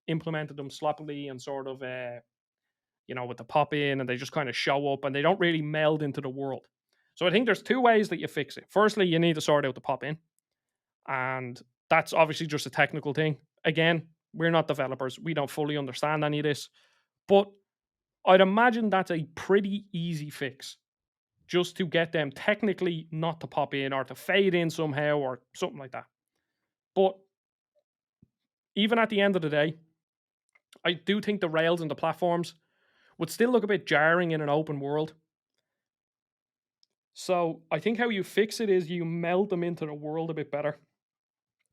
implemented them sloppily and sort of with the pop in, and they just kind of show up and they don't really meld into the world. So I think there's two ways that you fix it. Firstly, you need to sort out the pop in, and that's obviously just a technical thing. Again, we're not developers, we don't fully understand any of this, but I'd imagine that's a pretty easy fix just to get them technically not to pop in or to fade in somehow or something like that. But even at the end of the day, I do think the rails and the platforms would still look a bit jarring in an open world. So I think how you fix it is you meld them into the world a bit better.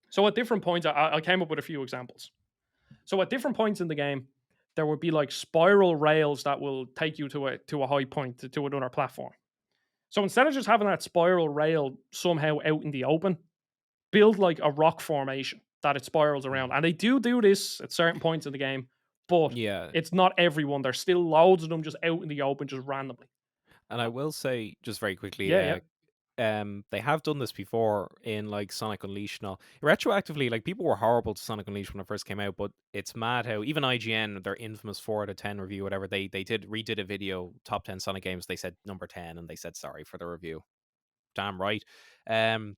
So at different points, I came up with a few examples. So at different points in the game, there would be like spiral rails that will take you to a high point to another platform. So instead of just having that spiral rail somehow out in the open, build like a rock formation that it spirals around. Mm. And they do this at certain points in the game, but Yeah, it's not everyone. There's still loads of them just out in the open, just randomly. and I will say just very quickly, Yeah, yeah, they have done this before in like Sonic Unleashed and all. Retroactively, like people were horrible to Sonic Unleashed when it first came out, but it's mad how even IGN, their infamous 4 out of 10 review, whatever, they did redid a video top 10 Sonic games. They said number 10, and they said sorry for the review. Damn right. Um,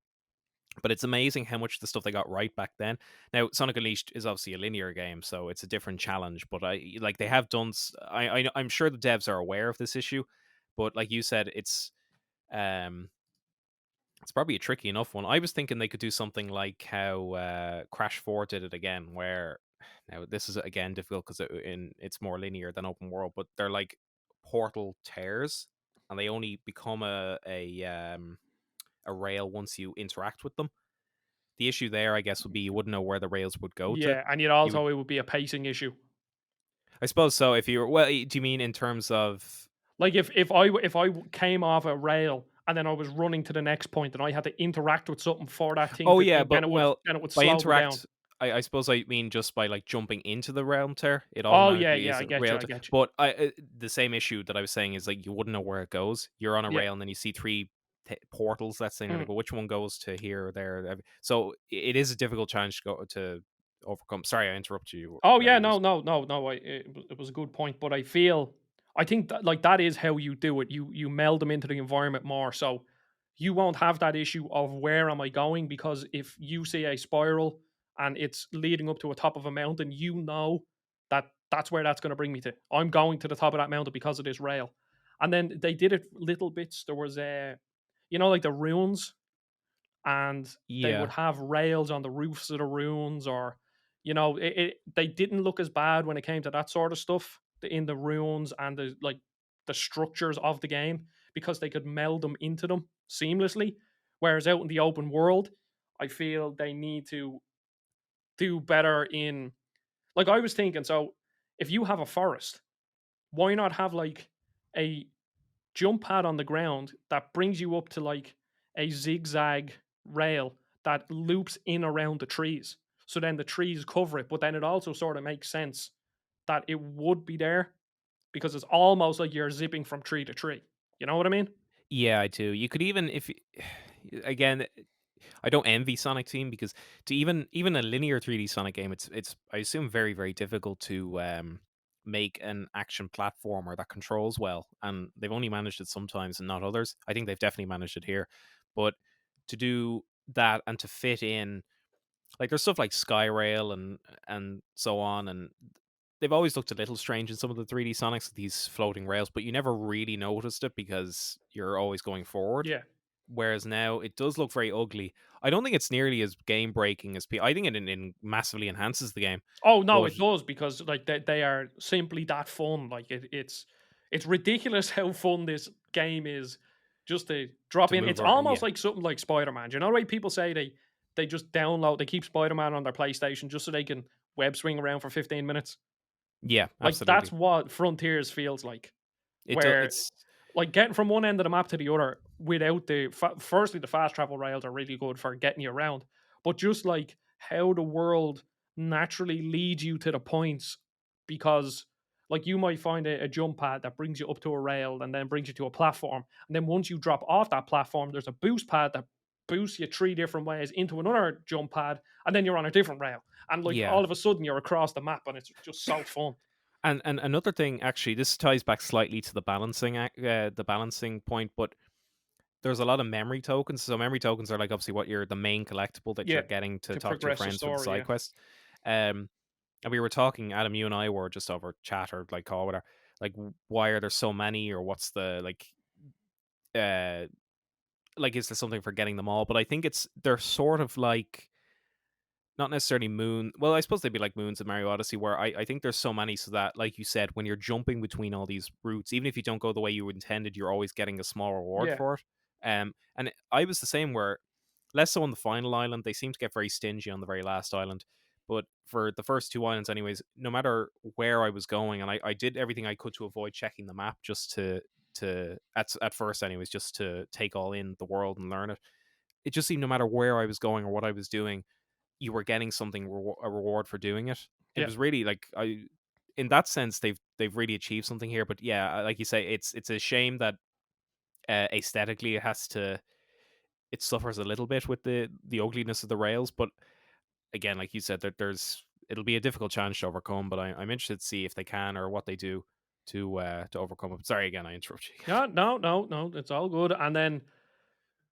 but it's amazing how much the stuff they got right back then. Now, Sonic Unleashed is obviously a linear game, so it's a different challenge. But I like they have done. I'm sure the devs are aware of this issue, but like you said, um it's probably a tricky enough one. I was thinking they could do something like how Crash 4 did it again, where now this is again difficult because it's more linear than open world, but they're like portal tears, and they only become a rail once you interact with them. The issue there, I guess, would be you wouldn't know where the rails would go to. yeah. And yet You would, also it would be a pacing issue. I suppose, so. If you were, well, do you mean in terms of? Like if came off a rail and then I was running to the next point and I had to interact with something for that thing Oh to yeah, do, but well, then it would by slow me down. interact, I suppose I mean just by like jumping into the realm tear, it Oh yeah, automatically yeah. is I a get you. rail I tear. get you. But the same issue that I was saying is like you wouldn't know where it goes. You're on a Yeah. rail and then you see three portals. Let's say, and you're Mm. like, well, which one goes to here or there? So it is a difficult challenge to go to overcome. Sorry, I interrupted you. Oh Whatever yeah, you were. no, no, no, no. It was a good point, but I think that like that is how you do it. You meld them into the environment more, so you won't have that issue of where am I going, because if you see a spiral and it's leading up to a top of a mountain, you know that that's where that's going to bring me to. I'm going to the top of that mountain because of this rail, and then they did it little bits. There was like the runes, and they would Yeah, have rails on the roofs of the ruins, or they didn't look as bad when it came to that sort of stuff in the ruins and the structures of the game, because they could meld them into them seamlessly, whereas out in the open world I feel they need to do better in, like I was thinking, so if you have a forest, why not have like a jump pad on the ground that brings you up to like a zigzag rail that loops in around the trees. So then the trees cover it, but then it also sort of makes sense that it would be there because it's almost like you're zipping from tree to tree. You know what I mean? yeah, I do. You could even if again, I don't envy Sonic Team because to even a linear 3D Sonic game, it's I assume very very difficult to make an action platformer that controls well, and they've only managed it sometimes and not others. I think they've definitely managed it here, but to do that and to fit in like there's stuff like Skyrail and so on, and they've always looked a little strange in some of the 3D Sonics, these floating rails, but you never really noticed it because you're always going forward. Yeah. Whereas now it does look very ugly. I don't think it's nearly as game breaking as I think it massively enhances the game. Oh no, But it does, because like they are simply that fun. Like it's ridiculous how fun this game is. Just to drop to in, move it's around, almost yeah, like something like Spider Man. You know the way people say they just download, they keep Spider Man on their PlayStation just so they can web swing around for 15 minutes. yeah, Like that's absolutely. what Frontiers feels like, where It's like getting from one end of the map to the other without firstly the fast travel rails are really good for getting you around, but just like how the world naturally leads you to the points, because like you might find a jump pad that brings you up to a rail and then brings you to a platform, and then once you drop off that platform there's a boost pad that boosts you three different ways into another jump pad, and then you're on a different rail, and like yeah. all of a sudden you're across the map and it's just so fun. And another thing, actually, this ties back slightly to the balancing point, but there's a lot of memory tokens. So memory tokens are like obviously what you're the main collectible that Yeah, you're getting to to talk to your progress the friends for the story, side yeah. quest. Um, and we were talking, Adam, you and I were just over chat or like call whatever, like why are there so many, or what's the uh like is there something for getting them all? But I think it's they're sort of like not necessarily moon. Well, I suppose they'd be like moons in Mario Odyssey, where I think there's so many so that, like you said, when you're jumping between all these routes, even if you don't go the way you intended, you're always getting a small reward Yeah, for it. I was the same where less so on the final island. They seem to get very stingy on the very last island. But for the first two islands, anyways, no matter where I was going, and I did everything I could to avoid checking the map just to at first anyways, just to take all in the world and learn it. It just seemed no matter where I was going or what I was doing, you were getting something a reward for doing it. It yeah. was really like I in that sense they've really achieved something here. But yeah, like you say, it's a shame that aesthetically it suffers a little bit with the ugliness of the rails. But again, like you said, that there's it'll be a difficult challenge to overcome. But I'm interested to see if they can or what they do to overcome it. Sorry again, I interrupt you. Yeah, no, no, no, it's all good. And then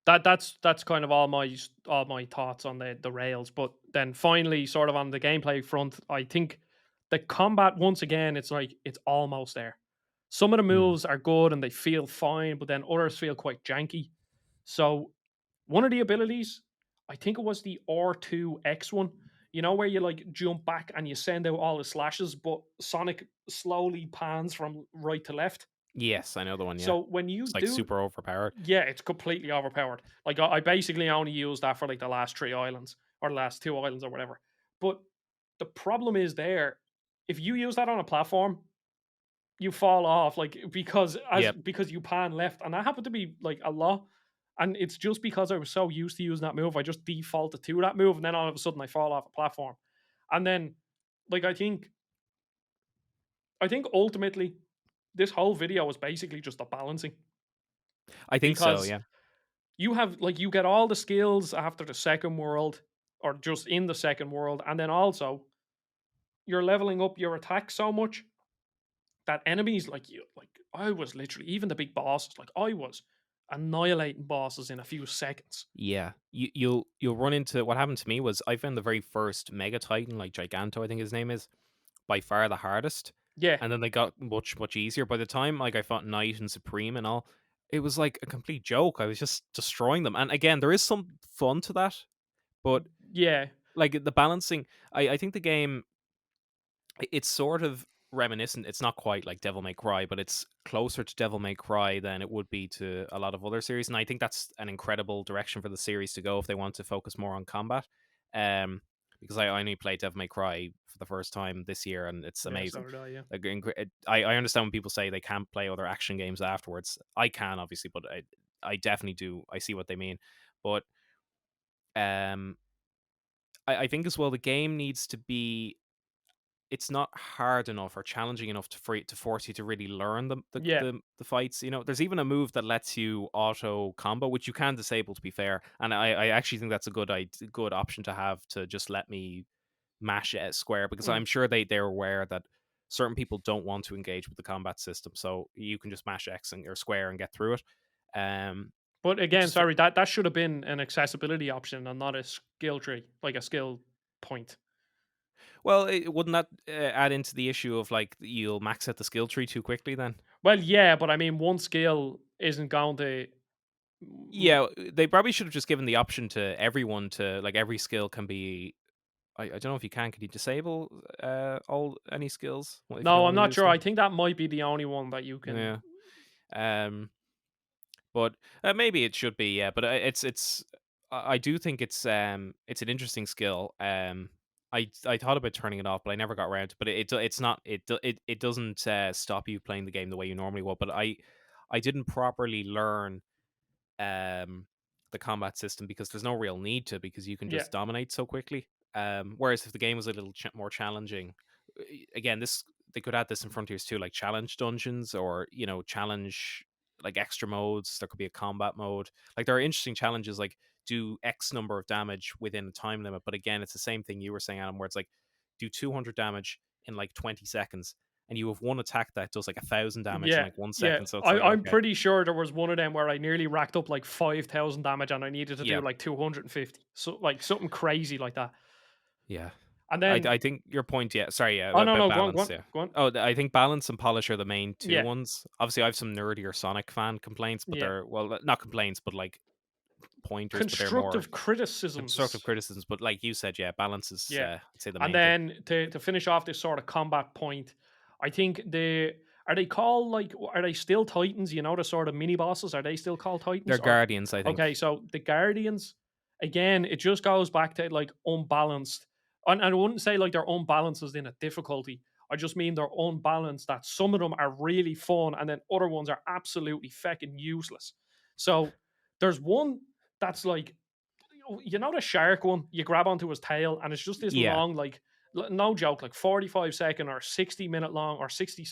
that's kind of all my thoughts on the rails. But then finally, sort of on the gameplay front, I think the combat once again, it's like it's almost there. Some of the Hmm. moves are good and they feel fine, but then others feel quite janky. So one of the abilities, I think it was the R2X one, you know, where you like jump back and you send out all the slashes, but Sonic slowly pans from right to left. Yes, I know the one. Yeah, So when you it's like do, super overpowered. yeah, it's completely overpowered. Like I basically only used that for like the last three islands or the last two islands or whatever. But the problem is there, if you use that on a platform, you fall off like Yep. because you pan left, and that happened to be like a lot. And it's just because I was so used to using that move, I just defaulted to that move, and then all of a sudden I fall off a platform. And then, like I think ultimately this whole video was basically just a balancing I think so. because Yeah. you get all the skills after the second world or just in the second world, and then also you're leveling up your attack so much that enemies like you, like I was literally, even the big bosses, like I was annihilating bosses in a few seconds. Yeah, you'll run into what happened to me was I found the very first Mega Titan, like Giganto, I think his name is, by far the hardest, Yeah, and then they got much easier. By the time like I fought Knight and Supreme and all, it was like a complete joke. I was just destroying them. And again, there is some fun to that, but yeah, like the balancing, I think the game it's sort of reminiscent. It's not quite like Devil May Cry, but it's closer to Devil May Cry than it would be to a lot of other series. And I think that's an incredible direction for the series to go if they want to focus more on combat. Um, because I only played Devil May Cry for the first time this year, and it's yeah. So amazing. did I. Yeah, Like, I understand when people say they can't play other action games afterwards. I can obviously, but I definitely do. I see what they mean, but um, I think as well the game needs to be it's not hard enough or challenging enough to for it to force you to really learn yeah. the fights. You know, there's even a move that lets you auto combo, which you can disable to be fair. And I actually think that's a good option to have to just let me mash it at square because Mm. I'm sure they're aware that certain people don't want to engage with the combat system, so you can just mash X or square and get through it. But Which again, is sorry, that should have been an accessibility option and not a skill tree, like a skill point. well, wouldn't that add into the issue of like you'll max out the skill tree too quickly then? Well, yeah, but I mean, one skill isn't going to. Yeah, they probably should have just given the option to everyone to like every skill can be. I don't know if you can. Can you disable all any skills if you don't No, want I'm to not use sure. I them? think that might be the only one that you can. Yeah. Um. But maybe it should be. Yeah. But it's. I do think it's an interesting skill. I thought about turning it off, but I never got around to. But it's not it doesn't stop you playing the game the way you normally would. But I didn't properly learn um, the combat system because there's no real need to because you can Yeah, just dominate so quickly. Whereas if the game was a little more challenging, again, this they could add this in Frontiers too, like challenge dungeons or challenge like extra modes. There could be a combat mode. Like there are interesting challenges like do X number of damage within a time limit. But again, it's the same thing you were saying, Adam, where it's like do 200 damage in like 20 seconds, and you have one attack that does like 1,000 damage in yeah, like one yeah. second. So it's like I'm okay, pretty sure there was one of them where I nearly racked up like 5,000 damage and I needed to do yeah. like 250. So like something crazy like that. Yeah. And I then, I think your point, yeah. Sorry, yeah, oh no, about no, go on, go balance, on, yeah. go on. Oh, I think balance and polish are the main two Yeah, ones. Obviously, I have some nerdier Sonic fan complaints, but yeah, they're well, not complaints, but like pointers, but they're more Constructive criticisms constructive is criticisms. But like you said, yeah, balance is yeah. I'd say the And main thing. then to finish off this sort of combat point, I think are they called like are they still Titans? You know, the sort of mini bosses, are they still called They're Titans? Or guardians, I okay, think. so the Guardians, again, it just goes back to like unbalanced. And I wouldn't say like they're unbalanced as in a difficulty. I just mean they're unbalanced that some of them are really fun and then other ones are absolutely fecking useless. So there's one that's like you know the shark one, you grab onto his tail and it's just this Yeah. long like no joke like 45-second or 60-minute long or 60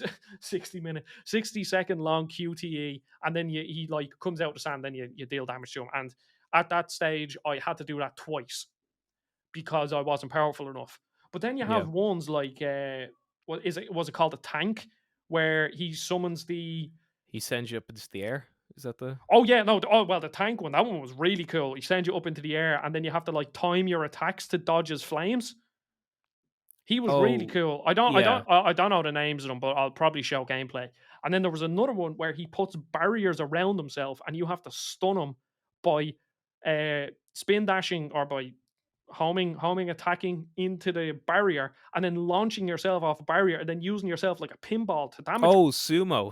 minute 60-second long QTE, and then he like comes out the sand, then you deal damage to him. And at that stage I had to do that twice because I wasn't powerful enough. But then you Yeah. have ones like what is it, was it called a tank, where he summons the He sends you up into the air. Is that the oh yeah, no, oh well, the tank one, that one was really cool. He sends you up into the air and then you have to like time your attacks to dodge his flames. He was really Oh, cool. yeah. I don't know the names of them, but I'll probably show gameplay. And then there was another one where he puts barriers around himself, and you have to stun him by spin dashing or by homing attacking into the barrier, and then launching yourself off a barrier, and then using yourself like a pinball to damage him. Oh, sumo,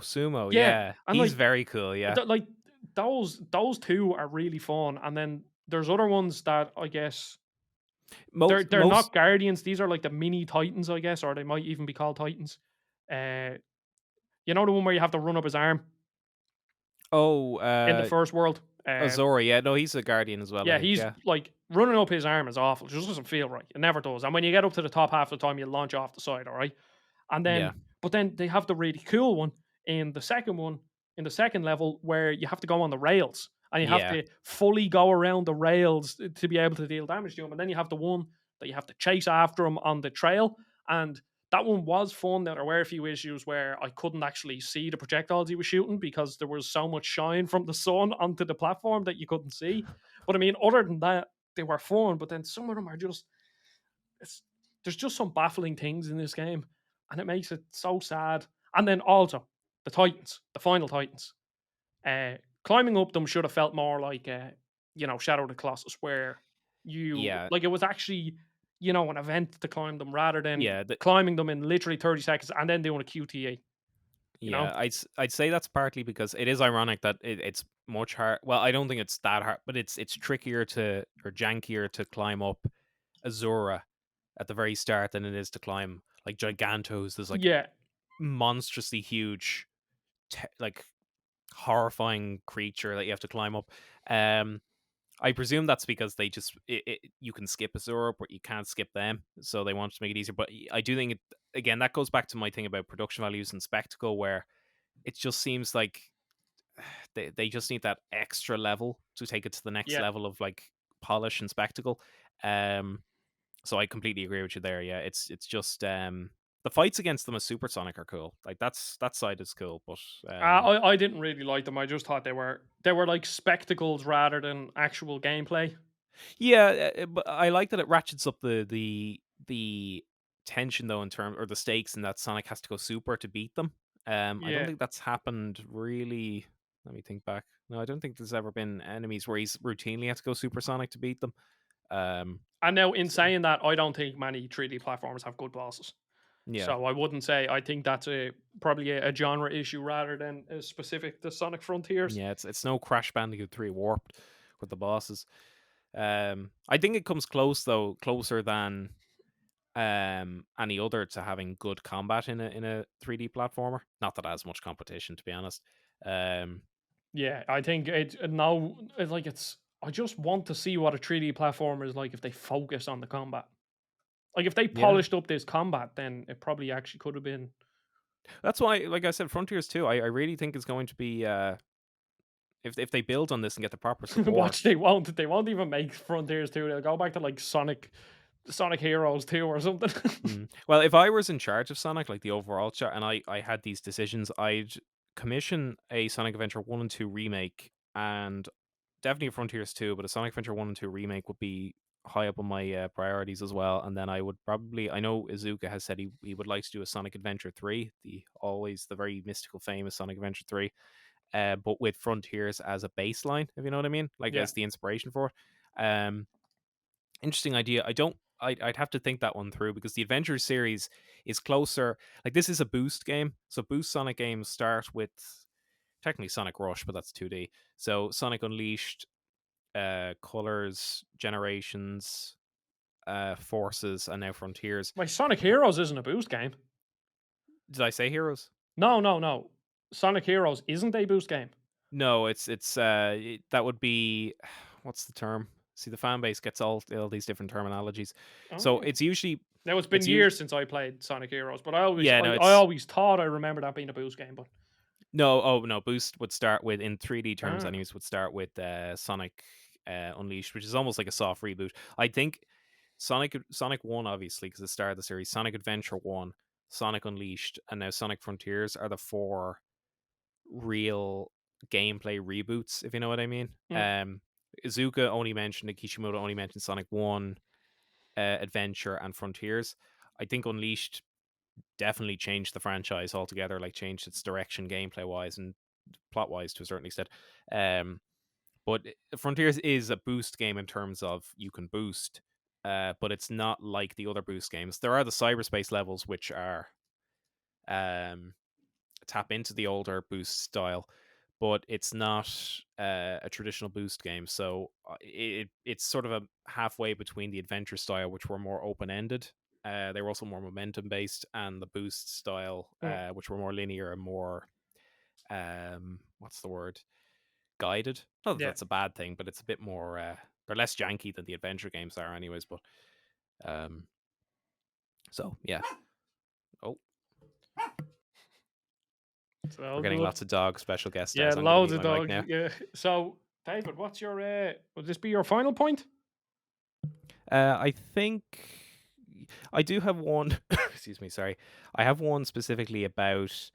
Yeah, yeah. and He's like very cool, yeah. like those two are really fun. And then there's other ones that I guess they're Most they're most not guardians. These are like the mini titans, I guess, or they might even be called titans. Uh, you know the one where you have to run up his arm oh, in the first world. Azora, yeah, no, he's a guardian as well, I Yeah, think, he's yeah. like running up his arm is awful. It just doesn't feel right. It never does. And when you get up to the top half of the time, you launch off the side. All right. And Yeah. then, but then they have the really cool one in the second one, in the second level, where you have to go on the rails and you have Yeah. to fully go around the rails to be able to deal damage to him. And then you have the one that you have to chase after him on the trail. And that one was fun. There were a few issues where I couldn't actually see the projectiles he was shooting because there was so much shine from the sun onto the platform that you couldn't see. But I mean, other than that, they were fun. But then some of them are just it's there's just some baffling things in this game, and it makes it so sad. And then also the Titans, the final Titans, uh, climbing up them should have felt more like Shadow of the Colossus, where you Yeah. like it was actually an event to climb them rather than Yeah, climbing them in literally 30 seconds and then doing a QTE. You know? yeah, I'd say that's partly because it is ironic that it's much hard. Well, I don't think it's that hard, but it's trickier to or jankier to climb up Azura at the very start than it is to climb like Gigantos. There's like Yeah, monstrously huge, like horrifying creature that you have to climb up. Um, I presume that's because they just you can skip Azura, but you can't skip them, so they want to make it easier. But I do think it again that goes back to my thing about production values and spectacle, where it just seems like they just need that extra level to take it to the next yeah. level of like polish and spectacle. Um, so I completely agree with you there. Yeah, it's just the fights against them as Supersonic are cool. Like that side is cool, but I didn't really like them. I just thought they were like spectacles rather than actual gameplay. yeah, but I like that it ratchets up the tension though in terms or the stakes, and that Sonic has to go super to beat them. I don't Yeah. think that's happened really. Let me think back. No, I don't think there's ever been enemies where he's routinely had to go supersonic to beat them. Um, And now, in so saying that, I don't think many 3D platformers have good bosses. yeah, So I wouldn't say. I think that's probably a genre issue rather than specific to Sonic Frontiers. yeah, it's no Crash Bandicoot 3 warped with the bosses. I think it comes close though, closer than any other to having good combat in a 3D platformer. Not that it has much competition, to be honest. Um, Yeah, I think it now it's like it's. I just want to see what a 3D platformer is like if they focus on the combat. Like if they yeah, polished up this combat, then it probably actually could have been. that's why, like I said, Frontiers 2, I really think is going to be if they build on this and get the proper support. Watch, they won't even make Frontiers 2. They'll go back to like Sonic Heroes 2 or something. Well, if I was in charge of Sonic, like the overall chart, and I had these decisions, I'd commission a Sonic Adventure 1 and 2 remake, and definitely a Frontiers 2, but a Sonic Adventure 1 and 2 remake would be high up on my priorities as well. And then I would probably, I know Izuka has said he would like to do a Sonic Adventure 3, the always the very mystical famous Sonic Adventure 3. but with Frontiers as a baseline, if you know what I mean, like Yeah. as the inspiration for it. Interesting idea. I don't. I'd have to think that one through because the Adventure series is closer. Like this is a boost game, so boost Sonic games start with technically Sonic Rush, but that's 2D. So Sonic Unleashed, Colors, Generations, Forces, and now Frontiers. My Sonic Heroes isn't a boost game. Did I say Heroes? No, no, no. Sonic Heroes isn't a boost game. No, that would be what's the term? See, the fan base gets all these different terminologies. So Okay. it's usually Now it's been it's usually years since I played Sonic Heroes, but I always yeah, I, no, I it's always thought I remember that being a boost game, but no, oh no, Boost would start with in 3D terms, ah, anyways, would start with Sonic Unleashed, which is almost like a soft reboot. I think Sonic One, obviously, because it started the series. Sonic Adventure One, Sonic Unleashed, and now Sonic Frontiers are the four real gameplay reboots, if you know what I mean. mm, Izuka only mentioned, and Kishimoto only mentioned Sonic One, Adventure, and Frontiers. I think Unleashed definitely changed the franchise altogether, like changed its direction gameplay wise and plot wise to a certain extent. Um, but Frontiers is a boost game in terms of you can boost, but it's not like the other boost games. There are the cyberspace levels which are um, tap into the older boost style, but it's not a traditional boost game. So it's sort of a halfway between the adventure style, which were more open ended. They were also more momentum based, and the boost style, mm, which were more linear and more what's the word, guided. Not that yeah. that's a bad thing, but it's a bit more. They're less janky than the adventure games are, anyways. But um, so yeah. Oh, we're So getting good. lots of dog special guest Yeah, stars. I'm going to loads mute of my mic dogs. now. Yeah. So, David, what's your? Will this be your final point? I think I do have one. Excuse me, sorry. I have one specifically about.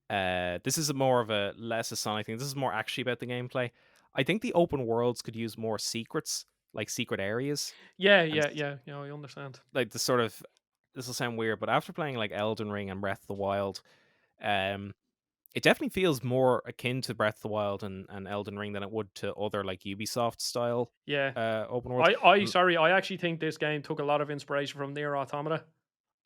This is more of a less a Sonic thing. This is more actually about the gameplay. I think the open worlds could use more secrets, like secret areas, Yeah, and yeah, yeah. Yeah, I understand. like the sort of. This will sound weird, but after playing like Elden Ring and Breath of the Wild, um, it definitely feels more akin to Breath of the Wild and Elden Ring than it would to other like Ubisoft style Yeah. open worlds. Sorry, I actually think this game took a lot of inspiration from Nier Automata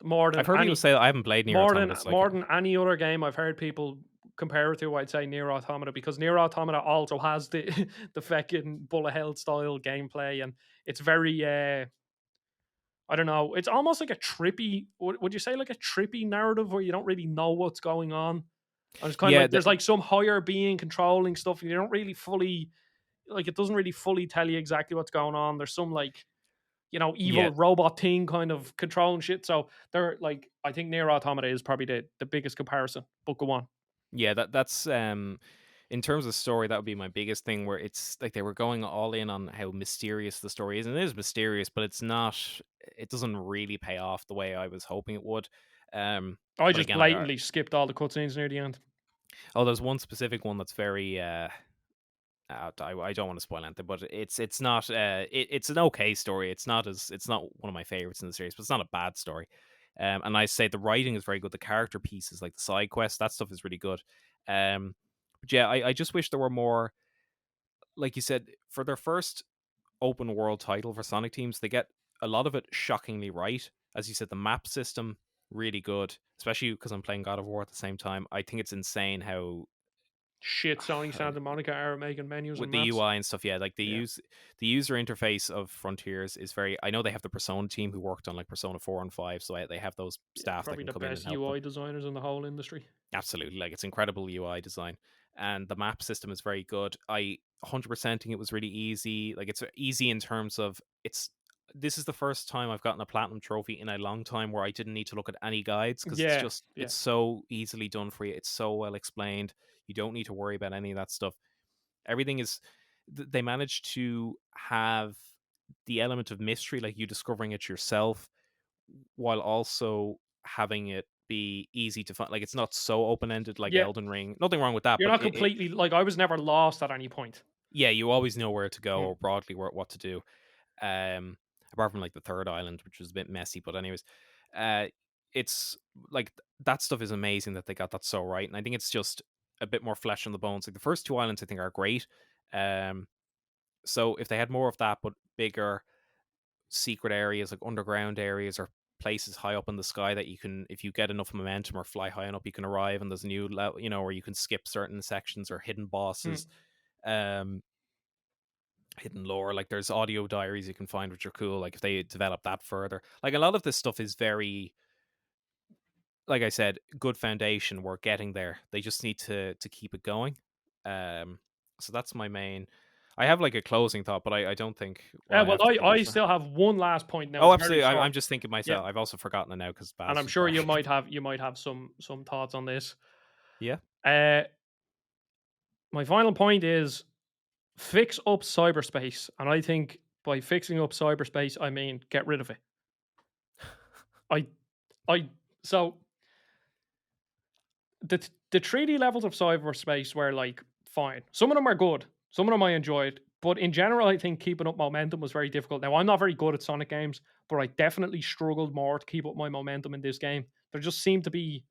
more I've than heard people any say that I haven't played Nier Automata. So like, more than any other game I've heard people compare it to. I'd say Nier Automata because Nier Automata also has the the fucking bullet hell style gameplay, and it's very I don't know. It's almost like a trippy. Would you say like a trippy narrative where you don't really know what's going on? And it's kind of yeah, like there's like some higher being controlling stuff, and you don't really fully like it doesn't really fully tell you exactly what's going on. There's some like yeah, evil robot thing kind of controlling shit. So they're like, I think Near Automata is probably the biggest comparison. But go on. yeah. That's in terms of story, that would be my biggest thing. Where it's like they were going all in on how mysterious the story is, and it is mysterious, but it's not. It doesn't really pay off the way I was hoping it would. I But just again, blatantly skipped all the cutscenes near the end. there's one specific one that's very I don't want to spoil anything, but it's not it's an okay story. It's not one of my favorites in the series, but it's not a bad story. And I say the writing is very good. The character pieces, like the side quests, that stuff is really good. But yeah, I just wish there were more. Like you said, for their first open world title for Sonic teams, they get a lot of it shockingly right. As you said, the map system really good, especially because I'm playing God of War at the same time. I think it's insane how Shit, Sony Santa Monica are making menus with and the maps. UI and stuff, yeah, like Yeah, the user interface of Frontiers is very. I know they have the Persona team who worked on like Persona 4 and 5, so they have those yeah, staff that probably can the come in and best help them. UI designers in the whole industry. Absolutely, like it's incredible UI design, and the map system is very good. I 100%ing it was really easy. Like it's easy in terms of it's. This is the first time I've gotten a platinum trophy in a long time where I didn't need to look at any guides because Yeah, yeah, it's so easily done for you. It's so well explained. You don't need to worry about any of that stuff. Everything is they managed to have the element of mystery, like you discovering it yourself, while also having it be easy to find. Like it's not so open ended like yeah. Elden Ring. Nothing wrong with that, You're but not completely like I was never lost at any point. yeah, you always know where to go Mm. or broadly what to do. Um, Apart from like the third island, which was a bit messy, but anyways, uh, it's like that stuff is amazing that they got that so right, and I think it's just a bit more flesh on the bones. Like the first two islands, I think are great. Um, so if they had more of that, but bigger secret areas, like underground areas or places high up in the sky that you can, if you get enough momentum or fly high enough, you can arrive and there's a new level, where you can skip certain sections or hidden Hmm. bosses, um, hidden lore. Like there's audio diaries you can find, which are cool. Like if they develop that further, like a lot of this stuff is very, like I said, good foundation. We're getting there. They just need to keep it going. Um, so that's my main. I have like a closing thought, but I don't think. Well, I Well, have to think. I still have one last point now, Oh, very absolutely. short. I'm just thinking Yeah, myself. I've also forgotten it now because and Baz I'm was sure back. you might have some thoughts on this. Yeah. Uh, my final point is fix up cyberspace, and I think by fixing up cyberspace, I mean get rid of it. I I so the 3D levels of cyberspace were like fine. Some of them are good. Some of them I enjoyed, but in general, I think keeping up momentum was very difficult. Now I'm not very good at Sonic games, but I definitely struggled more to keep up my momentum in this game. There just seemed to be,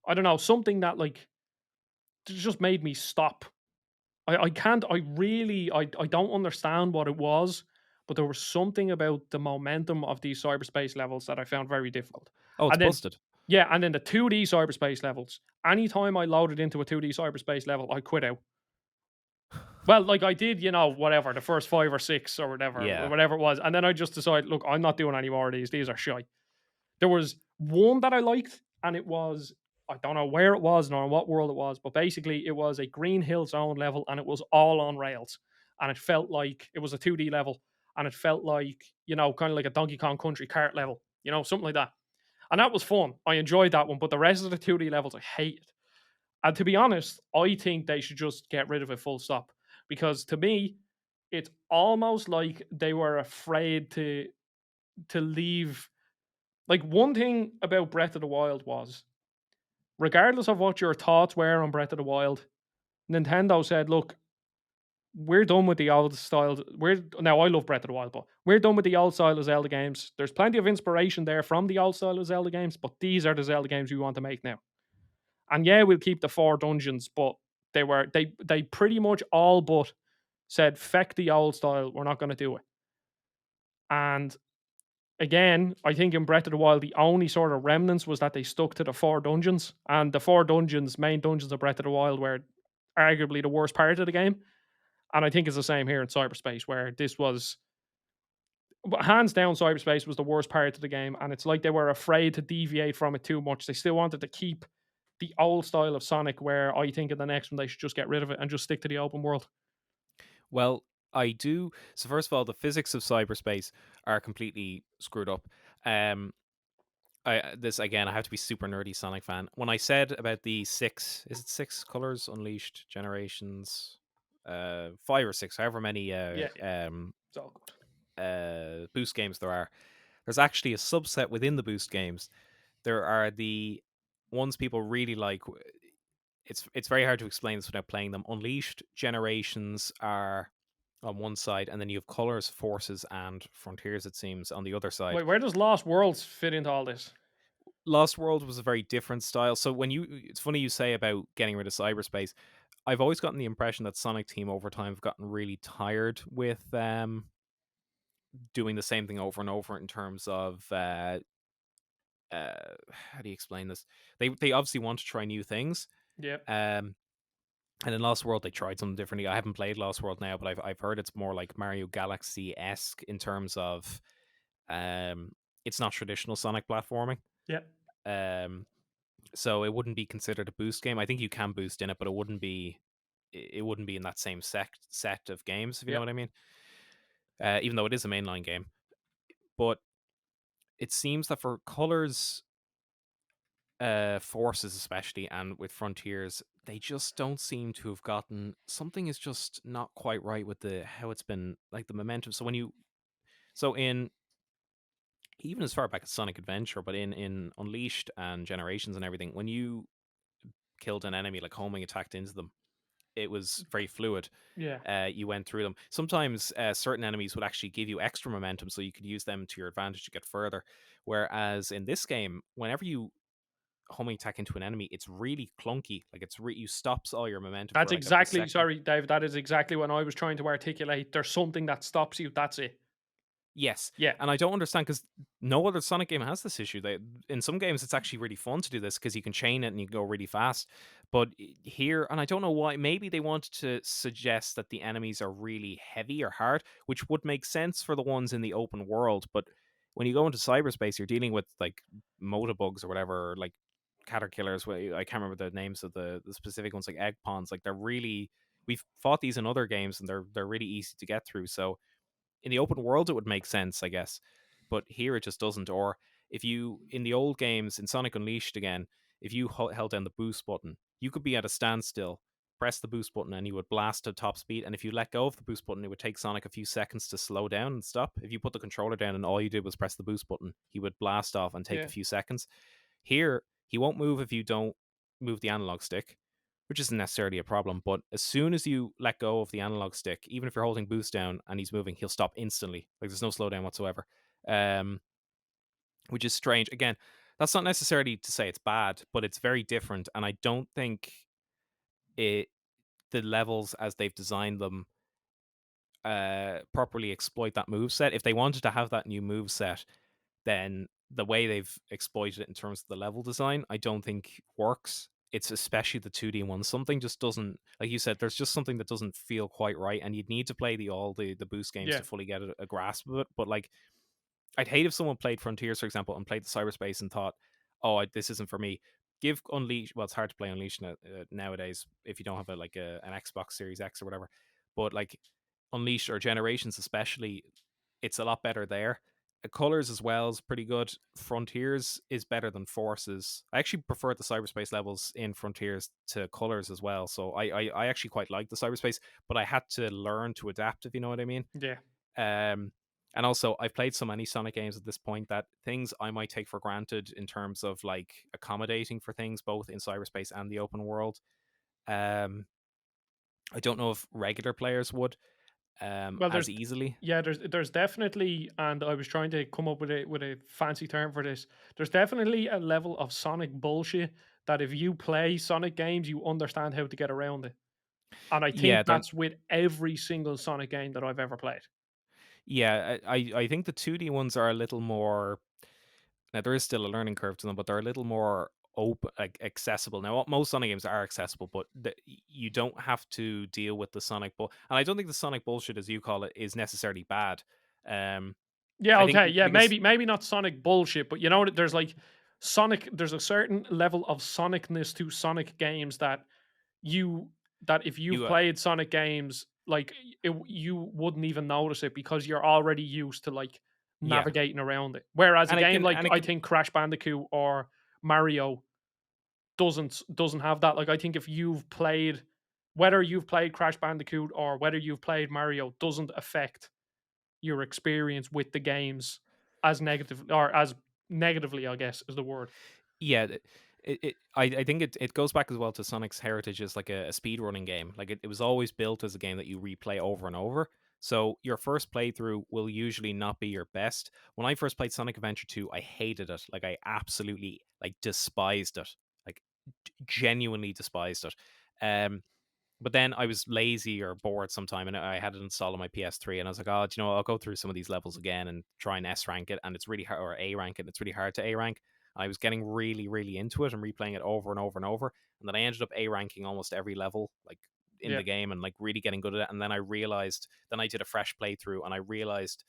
I don't know, something that like just made me stop. I can't, I really, I don't understand what it was, but there was something about the momentum of these cyberspace levels that I found very difficult. Oh, it's And then, busted. yeah, and then the 2D cyberspace levels. Anytime I loaded into a 2D cyberspace level, I quit out. Well, like I did, whatever, the first five or six or Yeah. whatever it was. And then I just decided, look, I'm not doing any more of these. These are shite. There was one that I liked, and it was, I don't know where it was nor in what world it was, but basically it was a Green Hill Zone level, and it was all on rails, and it felt like it was a 2D level, and it felt like kind of like a Donkey Kong Country kart level, something like that, and that was fun. I enjoyed that one, but the rest of the 2D levels I hated. And to be honest, I think they should just get rid of it full stop, because to me, it's almost like they were afraid to leave. Like, one thing about Breath of the Wild was, regardless of what your thoughts were on Breath of the Wild, Nintendo said, "Look, we're done with the old style. We're now I love Breath of the Wild, but we're done with the old style of Zelda games. There's plenty of inspiration there from the old style of Zelda games, but these are the Zelda games we want to make now. And yeah, we'll keep the four dungeons, but they pretty much all but said, feck the old style. We're not going to do it." And again, I think in Breath of the Wild, the only sort of remnants was that they stuck to the four dungeons, and the four dungeons, main dungeons of Breath of the Wild, were arguably the worst part of the game. And I think it's the same here in cyberspace, where this was hands down, cyberspace was the worst part of the game, and it's like they were afraid to deviate from it too much. They still wanted to keep the old style of Sonic, where I think in the next one they should just get rid of it and just stick to the open world. Well, I do. So first of all, the physics of cyberspace are completely screwed up. Um, this again, I have to be super nerdy Sonic fan. When I said about the six, is it six colors unleashed generations, five or six, however many Yeah, yeah, it's all good. boost games there are. There's actually a subset within the boost games. There are the ones people really like. It's very hard to explain this without playing them. Unleashed generations are on one side, and then you have colors, forces, and frontiers. It seems on the other side. Wait, where does Lost Worlds fit into all this? Lost World was a very different style. So it's funny you say about getting rid of cyberspace. I've always gotten the impression that Sonic Team over time have gotten really tired with doing the same thing over and over in terms of how do you explain this? They obviously want to try new things. Yep. Um, and in Lost World they tried something differently. I haven't played Lost World now, but I've heard it's more like Mario Galaxy esque in terms of it's not traditional Sonic platforming. Yep. Um, so it wouldn't be considered a boost game. I think you can boost in it, but it wouldn't be in that same set of games, if you know Yep. what I mean. Even though it is a mainline game, but it seems that for colors, forces especially, and with frontiers, they just don't seem to have gotten, something is just not quite right with the how it's been, like the momentum. So in even as far back as Sonic Adventure, but in Unleashed and Generations and everything, when you killed an enemy, like homing attacked into them, it was very fluid. Yeah. You went through them. Sometimes certain enemies would actually give you extra momentum, so you could use them to your advantage to get further. Whereas in this game, whenever you homing attack into an enemy, it's really clunky. Like you stops all your momentum That's for like a exactly, second. sorry, Dave. That is exactly what I was trying to articulate. There's something that stops you. That's it. Yes, Yeah, and I don't understand because no other Sonic game has this issue. They, in some games, it's actually really fun to do this because you can chain it and you can go really fast. But here, and I don't know why, maybe they wanted to suggest that the enemies are really heavy or hard, which would make sense for the ones in the open world. But when you go into cyberspace, you're dealing with like motobugs or whatever, or like caterpillars. I can't remember the names of the specific ones, like egg ponds. Like they're really, we've fought these in other games and they're really easy to get through. So in the open world it would make sense, I guess, but here it just doesn't. Or if you, in the old games, in Sonic Unleashed again, if you held down the boost button, you could be at a standstill, press the boost button, and you would blast at top speed. And if you let go of the boost button, it would take Sonic a few seconds to slow down and stop. If you put the controller down and all you did was press the boost button, he would blast off and take a yeah, few seconds. Here, he won't move if you don't move the analog stick, which isn't necessarily a problem. But as soon as you let go of the analog stick, even if you're holding boost down and he's moving, he'll stop instantly. Like there's no slowdown whatsoever, um, which is strange. Again, that's not necessarily to say it's bad, but it's very different. And I don't think it the levels as they've designed them properly exploit that move set. If they wanted to have that new move set, then the way they've exploited it in terms of the level design, I don't think works. It's especially the 2D one. Something just doesn't, like you said, there's just something that doesn't feel quite right, and you'd need to play all the boost games yeah. to fully get a grasp of it. But like, I'd hate if someone played Frontiers, for example, and played the cyberspace and thought, "Oh, this isn't for me." Give Unleash. Well, it's hard to play Unleash nowadays if you don't have an Xbox Series X or whatever. But like Unleash or Generations, especially, it's a lot better there. Colors as well is pretty good. Frontiers is better than Forces. I actually prefer the cyberspace levels in Frontiers to Colors as well. So I actually quite like the cyberspace, but I had to learn to adapt, if you know what I mean. Yeah. Um, and also, I've played so many Sonic games at this point that things I might take for granted in terms of like accommodating for things both in cyberspace and the open world. Um, I don't know if regular players would Well, as easily. yeah, there's definitely, and I was trying to come up with a fancy term for this. There's definitely a level of Sonic bullshit that if you play Sonic games, you understand how to get around it. And I think Yeah, they're that's with every single Sonic game that I've ever played. yeah. I think the 2D ones are a little more. Now there is still a learning curve to them, but they're a little more open, like accessible. Now most Sonic games are accessible, but you don't have to deal with the Sonic bull. And I don't think the Sonic bullshit, as you call it, is necessarily bad. Um, Yeah, I think okay. Yeah, because maybe not Sonic bullshit, but you know what? There's like Sonic. There's a certain level of Sonicness to Sonic games you that if you've you played Sonic games, like you wouldn't even notice it because you're already used to like yeah, navigating around it. Whereas a and it game can like and it I can think Crash Bandicoot or Mario doesn't have that. Like I think if you've played, whether you've played Crash Bandicoot or whether you've played Mario, doesn't affect your experience with the games as negative or as negatively, I guess is the word. yeah. I think it goes back as well to Sonic's heritage as like a speed running game. Like it was always built as a game that you replay over and over. So your first playthrough will usually not be your best. When I first played Sonic Adventure 2, I hated it. Like I absolutely like despised it. Like genuinely despised it. Um but then I was lazy or bored sometime, and I had it installed on my PS3, and I was like, "Oh, do you know, I'll go through some of these levels again and try and S rank it." And it's really hard, or A rank it. And it's really hard to A rank. And I was getting really, really into it and replaying it over and over and over. And then I ended up A ranking almost every level, like in Yeah. the game, and like really getting good at it. And then I realized, then I did a fresh playthrough, and I realized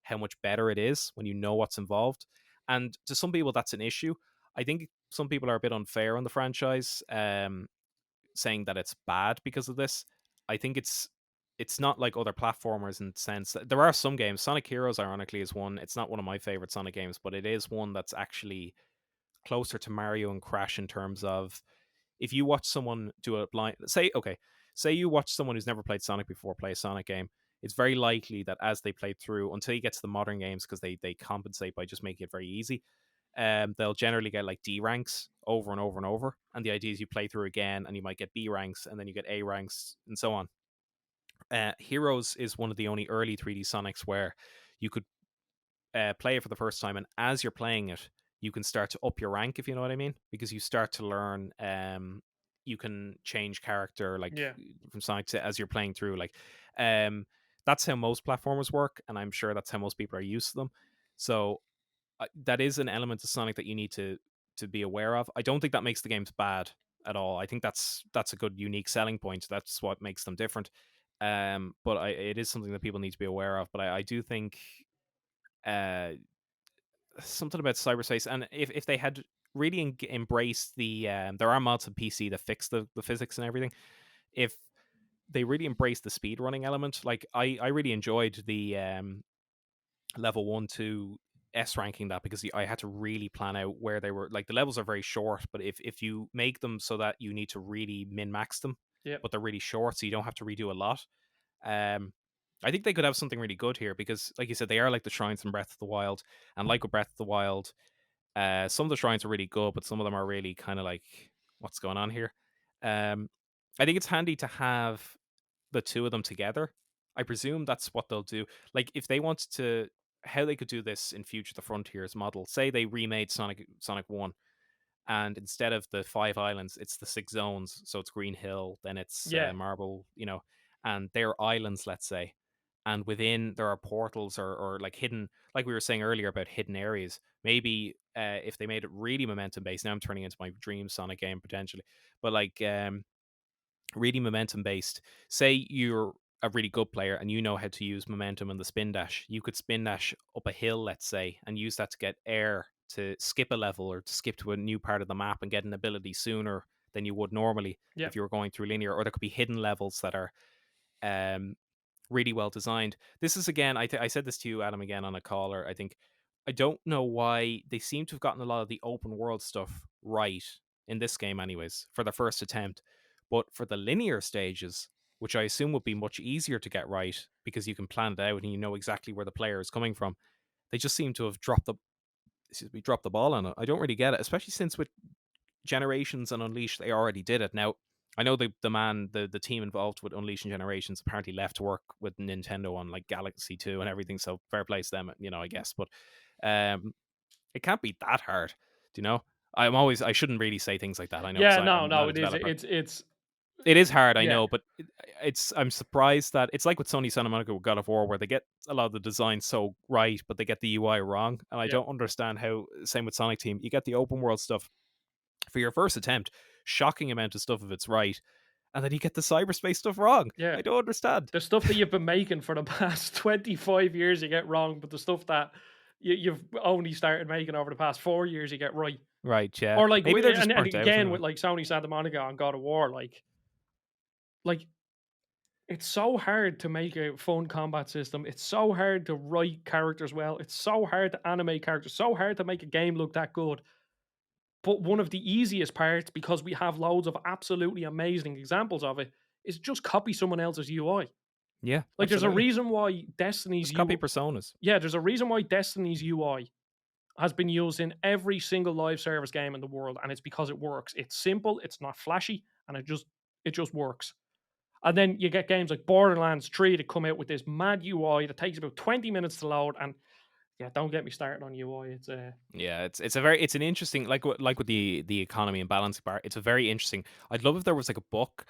how much better it is when you know what's involved. And to some people, that's an issue. I think some people are a bit unfair on the franchise. Saying that it's bad because of this. I think it's not like other platformers in the sense that there are some games. Sonic Heroes, ironically, is one. It's not one of my favorite Sonic games, but it is one that's actually closer to Mario and Crash in terms of if you watch someone do a blind say you watch someone who's never played Sonic before play a Sonic game, it's very likely that as they play through until you get to the modern games, because they compensate by just making it very easy, they'll generally get like D ranks over and over and over. And the idea is you play through again and you might get B ranks and then you get A ranks and so on. Heroes is one of the only early 3D Sonics where you could play it for the first time, and as you're playing it, you can start to up your rank, if you know what I mean, because you start to learn. You can change character like Yeah. from Sonic to as you're playing through. Like, um, that's how most platformers work, and I'm sure that's how most people are used to them. So that is an element of Sonic that you need to be aware of. I don't think that makes the games bad at all. I think that's a good unique selling point. That's what makes them different. But it is something that people need to be aware of. But I do think uh, something about cyberspace, and if they had really embraced there are mods on PC that fix the physics and everything. If they really embraced the speed running element, like I really enjoyed the level 1 to S ranking that, because I had to really plan out where they were. Like, the levels are very short, but if you make them so that you need to really min max them, Yep. but they're really short, so you don't have to redo a lot. Um, I think they could have something really good here, because, like you said, they are like the shrines from Breath of the Wild, and like with Breath of the Wild, some of the shrines are really good, but some of them are really kind of like, what's going on here? Um, I think it's handy to have the two of them together. I presume that's what they'll do. Like, if they wanted to, how they could do this in future, the Frontiers model. Say they remade Sonic One, and instead of the 5 islands, it's the 6 zones. So it's Green Hill, then it's Yeah. Marble, and they're islands, let's say. And within there are portals, or like hidden, like we were saying earlier about hidden areas. Maybe if they made it really momentum based. Now I'm turning into my dream Sonic game potentially, but like really momentum based. Say you're a really good player and you know how to use momentum and the spin dash. You could spin dash up a hill, let's say, and use that to get air to skip a level or to skip to a new part of the map and get an ability sooner than you would normally if Yep. you were going through linear. Or there could be hidden levels that are um, really well designed. This is, again, I said this to you, Adam, again on a caller. I think I don't know why they seem to have gotten a lot of the open world stuff right in this game, anyways, for the first attempt. But for the linear stages, which I assume would be much easier to get right because you can plan it out and you know exactly where the player is coming from, they just seem to have dropped the ball on it. I don't really get it, especially since with Generations and Unleashed, they already did it. Now, I know the team involved with Unleash and Generations apparently left to work with Nintendo on like Galaxy 2 and everything, so fair play to them, I guess. But um, it can't be that hard, do you know? I shouldn't really say things like that. I know, because Yeah. No. I'm not No. a It is. developer. It's. It is hard, I Yeah. know, but I'm surprised that it's like with Sony Santa Monica with God of War, where they get a lot of the design so right, but they get the UI wrong, and I Yep. don't understand how. Same with Sonic Team, you get the open world stuff for your first attempt, shocking amount of stuff if it's right, and then you get the cyberspace stuff wrong. Yeah. I don't understand. The stuff that you've been making for the past 25 years, you get wrong, but the stuff that you've only started making over the past 4 years, you get right. Right, yeah. Or like, Maybe they're and just burnt out again anyway. with like Sony Santa Monica on God of War, like it's so hard to make a fun combat system. It's so hard to write characters well. It's so hard to animate characters. So hard to make a game look that good. But one of the easiest parts, because we have loads of absolutely amazing examples of it, is just copy someone else's UI. Yeah, Like, there's a absolutely. reason why Destiny's Just copy UI, personas. yeah, there's a reason why Destiny's UI has been used in every single live service game in the world, and it's because it works. It's simple, it's not flashy, and it just works. And then you get games like Borderlands 3 that come out with this mad UI that takes about 20 minutes to load. And yeah, don't get me started on UI. It's Yeah, it's an interesting, like with the economy and balancing part. It's a very interesting. I'd love if there was like a book.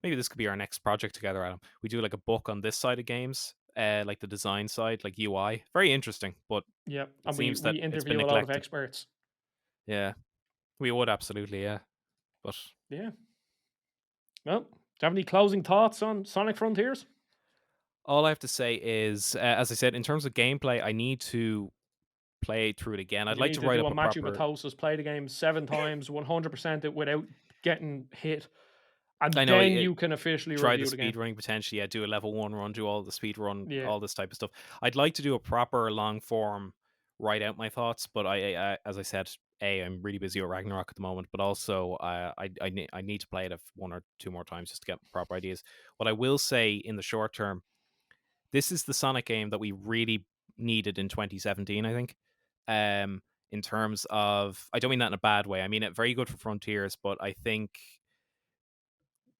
Maybe this could be our next project together, Adam. We do like a book on this side of games, like the design side, like UI. Very interesting, but yeah, it and we seems that we it's been interview a lot of neglected. experts. Yeah, we would absolutely, yeah. But Yeah. Well, do you have any closing thoughts on Sonic Frontiers? all I have to say is, as I said, in terms of gameplay, I need to play through it again. I'd You like need to to write do up a a Matthew proper. Matosis, play the game 7 times, 100% it without getting hit, and I know then it, you can officially try the review the speed game. running potentially. Yeah, do a level 1 run, do all the speed run, Yeah. all this type of stuff. I'd like to do a proper long form, write out my thoughts, but as I said, I'm really busy with Ragnarok at the moment, but also I need to play it 1 or 2 more times just to get proper ideas. What I will say in the short term, this is the Sonic game that we really needed in 2017, I think. Um, in terms of, I don't mean that in a bad way. I mean it very good for Frontiers, but I think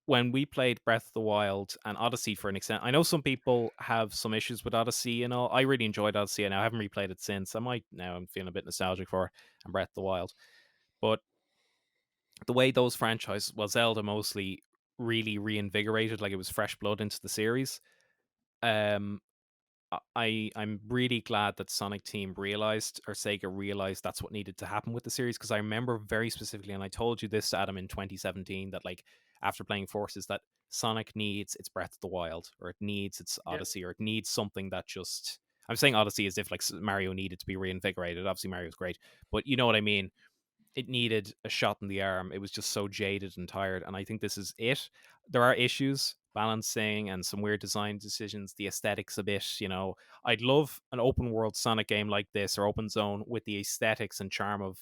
when we played Breath of the Wild and Odyssey for an extent, I know some people have some issues with Odyssey and all. I really enjoyed Odyssey, and I haven't replayed it since. I might now. I'm feeling a bit nostalgic for it and Breath of the Wild, but the way those franchises, well, Zelda mostly, really reinvigorated, like it was fresh blood into the series. Um, I'm really glad that Sonic Team realized, or Sega realized, that's what needed to happen with the series, because I remember very specifically, and I told you this, Adam, in 2017, that like after playing Forces, that Sonic needs its Breath of the Wild, or it needs its Yeah, Odyssey, or it needs something that just. I'm saying Odyssey as if like Mario needed to be reinvigorated. Obviously, Mario's great, but you know what I mean. It needed a shot in the arm. It was just so jaded and tired. And I think this is it. There are issues, balancing and some weird design decisions, the aesthetics a bit, you know. I'd love an open world Sonic game like this, or open zone, with the aesthetics and charm of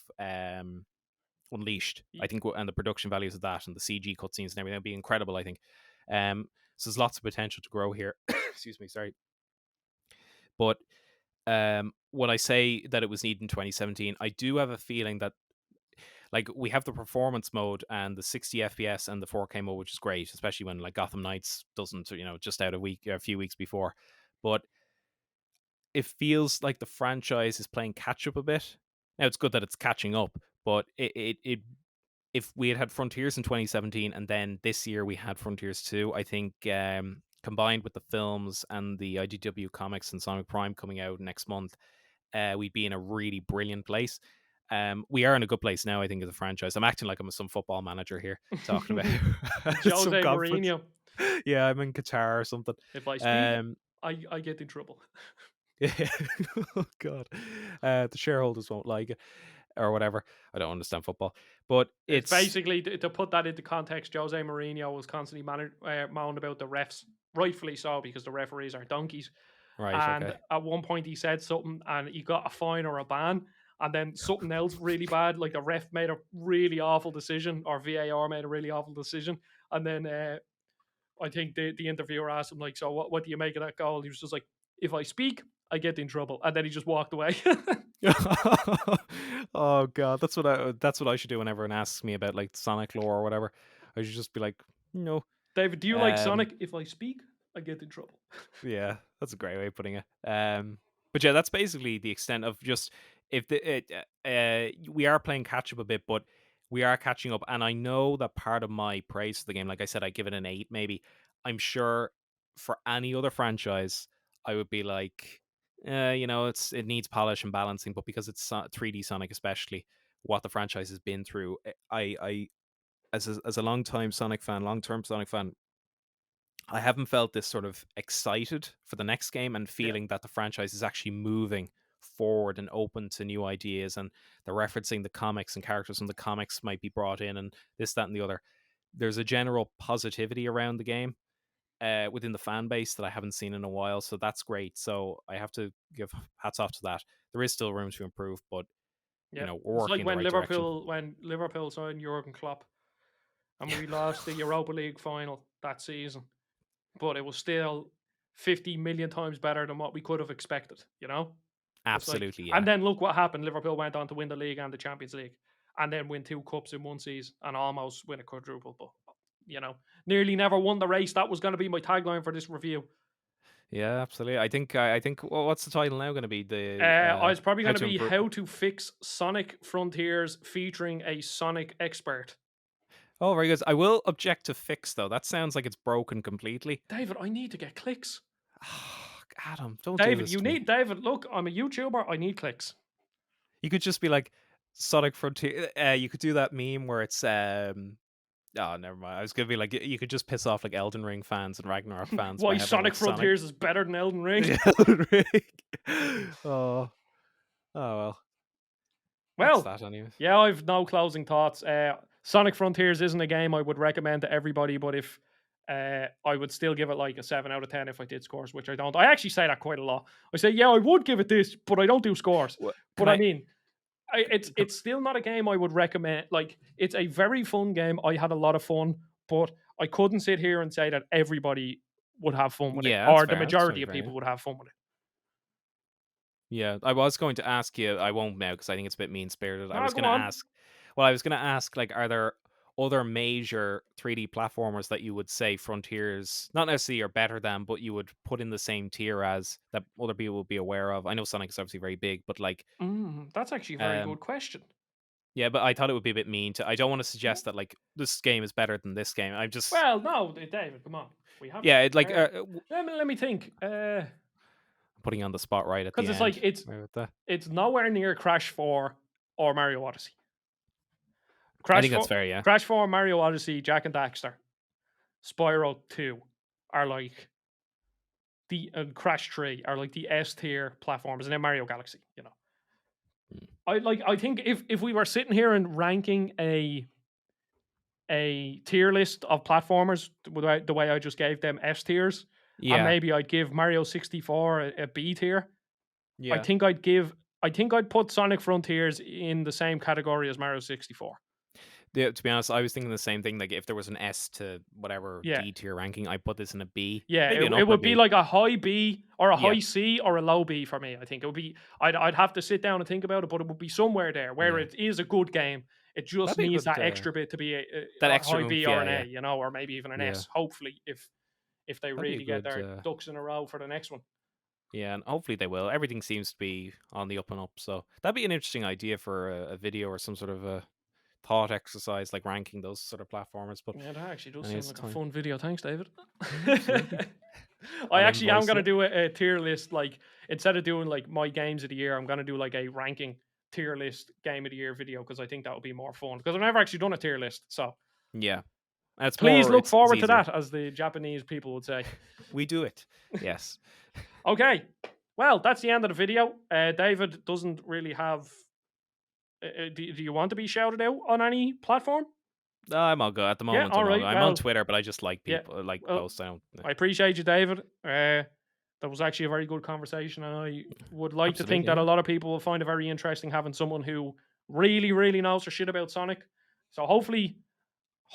Unleashed. I y- think, and the production values of that and the CG cutscenes and everything would be incredible, I think. So there's lots of potential to grow here. Excuse me, sorry. But when I say that it was needed in 2017, I do have a feeling that, like, we have the performance mode and the 60 FPS and the 4K mode, which is great, especially when like Gotham Knights doesn't, just out a few weeks before. But it feels like the franchise is playing catch up a bit. Now it's good that it's catching up, but if we had Frontiers in 2017 and then this year we had Frontiers 2, I think, combined with the films and the IDW comics and Sonic Prime coming out next month, we'd be in a really brilliant place. We are in a good place now, I think, as a franchise. I'm acting like I'm some football manager here, talking about some Jose confidence. Mourinho. Yeah, I'm in Qatar or something. If I speak, Um, I get in trouble. yeah. Oh God, the shareholders won't like it or whatever. I don't understand football, but It's it's basically to put that into context. Jose Mourinho was constantly moaned about the refs, rightfully so, because the referees are donkeys. right. And Okay. at one point, he said something, and he got a fine or a ban. And then something else really bad, like the ref made a really awful decision, or VAR made a really awful decision. And then I think the interviewer asked him, like, so what do you make of that goal? He was just like, if I speak, I get in trouble. And then he just walked away. Oh God, that's what I should do when everyone asks me about like Sonic lore or whatever. I should just be like, no. David, do you like Um, Sonic? If I speak, I get in trouble. Yeah, that's a great way of putting it. But yeah, that's basically the extent of just, if we are playing catch up a bit, but we are catching up. And I know that part of my praise for the game, like I said, I give it an 8, maybe. I'm sure for any other franchise, I would be like, it needs polish and balancing, but because it's 3D Sonic, especially what the franchise has been through, I as a long term Sonic fan, I haven't felt this sort of excited for the next game and Yeah, feeling that the franchise is actually moving forward and open to new ideas, and they're referencing the comics and characters from the comics might be brought in, and this, that, and the other. There's a general positivity around the game within the fan base that I haven't seen in a while, so that's great. So I have to give hats off to that. There is still room to improve, but yeah. we're It's working like in the right direction. When Liverpool signed Jurgen Klopp, and we lost the Europa League final that season, but it was still 50 million times better than what we could have expected, you know? It's like, Absolutely, and yeah. then look what happened. Liverpool went on to win the league and the Champions League, and then win two cups in one season and almost win a quadruple. But, nearly never won the race. That was going to be my tagline for this review. Yeah, absolutely. I think, well, what's the title now going to be? The It's probably how going to to be improve. How to Fix Sonic Frontiers featuring a Sonic expert. Oh, very good. I will object to fix, though. That sounds like it's broken completely. David, I need to get clicks. Adam, don't do David, this to me. look, I'm a YouTuber. I need clicks. You could just be like Sonic Frontier. You could do that meme where it's oh, never mind. I was gonna be like, you could just piss off like Elden Ring fans and Ragnarok fans by Why having Sonic like Sonic. Frontiers is better than Elden Ring? Elden Ring. Oh, well, that's Well, that, anyways. yeah, I've no closing thoughts. Sonic Frontiers isn't a game I would recommend to everybody, but if I would still give it like a 7 out of 10 if I did scores, which I don't. I actually say that quite a lot. I say, yeah, I would give it this, but I don't do scores. What can But I I? mean, Can, it's still not a game I would recommend. Like, it's a very fun game. I had a lot of fun, but I couldn't sit here and say that everybody would have fun with it, yeah, that's or the fair. That's majority totally of fair. Yeah. people would have fun with it. Yeah, I was going to ask you. I won't now because I think it's a bit mean spirited. I No, was go going to on. ask. Well, I was going to ask, like, are there other major 3D platformers that you would say Frontiers not necessarily are better than, but you would put in the same tier as that other people would be aware of? I know Sonic is obviously very big, but like, That's actually a very um, good question. yeah, but I thought it would be a bit mean to. I don't want to suggest that like this game is better than this game. I'm just Well, no, David, come on. We have to yeah, be it, like fair. Let me think. putting you on the spot right at Because the it's like end. Right with that. it's nowhere near Crash 4 or Mario Odyssey. I Crash think that's 4, fair. Yeah, Crash 4, Mario Odyssey, Jack and Daxter, Spyro 2 are like the Crash 3 are like the S tier platforms, and then Mario Galaxy. Mm. I think if we were sitting here and ranking a tier list of platformers without the way I just gave them S tiers, and yeah, maybe I'd give Mario 64 a B tier. I yeah. think I'd give I think I'd put Sonic Frontiers in the same category as Mario 64. Yeah, to be honest, I was thinking the same thing. Like, if there was an S to whatever Yeah. D tier ranking, I put this in a B, Yeah, maybe an it upper would be B. like a high B or a Yeah, high C or a low B for me. I think it would be. I'd have to sit down and think about it, but it would be somewhere there where yeah. it is a good game. It just That'd be a needs good that extra bit to be that a extra high oomph. B or Yeah, an A, yeah, or maybe even an yeah. S. Hopefully, if they That'd be a really get good. their ducks in a row for the next one. Yeah, and hopefully they will. Everything seems to be on the up and up. So that'd be an interesting idea for a video or some sort of a thought exercise, like ranking those sort of platformers. But Yeah, that actually does sound anyways, like a time. fun video. Thanks, David. Yeah, absolutely. I I'll actually am invoice gonna you. do a tier list. Like instead of doing like my games of the year, I'm gonna do like a ranking tier list game of the year video because I think that would be more fun. Because I've never actually done a tier list, so Yeah, that's please more. look It's forward to easier. that, as the Japanese people would say. We do it. Yes. Okay, well that's the end of the video. David doesn't really have. Do you want to be shouted out on any platform? No, I'm all good at the Yeah, moment. all I'm all good. right. I'm on Well, Twitter, but I just like yeah. people like Well, posts. I don't. I appreciate you, David. That was actually a very good conversation, and I would like to think Absolutely. that a Yeah. lot of people will find it very interesting having someone who really, really knows their shit about Sonic. So hopefully,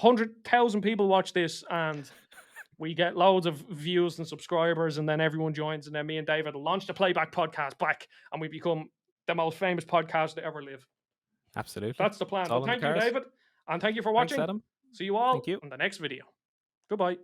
100,000 people watch this, and we get loads of views and subscribers, and then everyone joins, and then me and David will launch the Playback podcast back, and we become the most famous podcast to ever live. Absolutely. That's the plan. It's Well, all in the thank you, cars. David, and thank you for Thanks, watching. Adam. See you Thank all you. in the next video. Goodbye.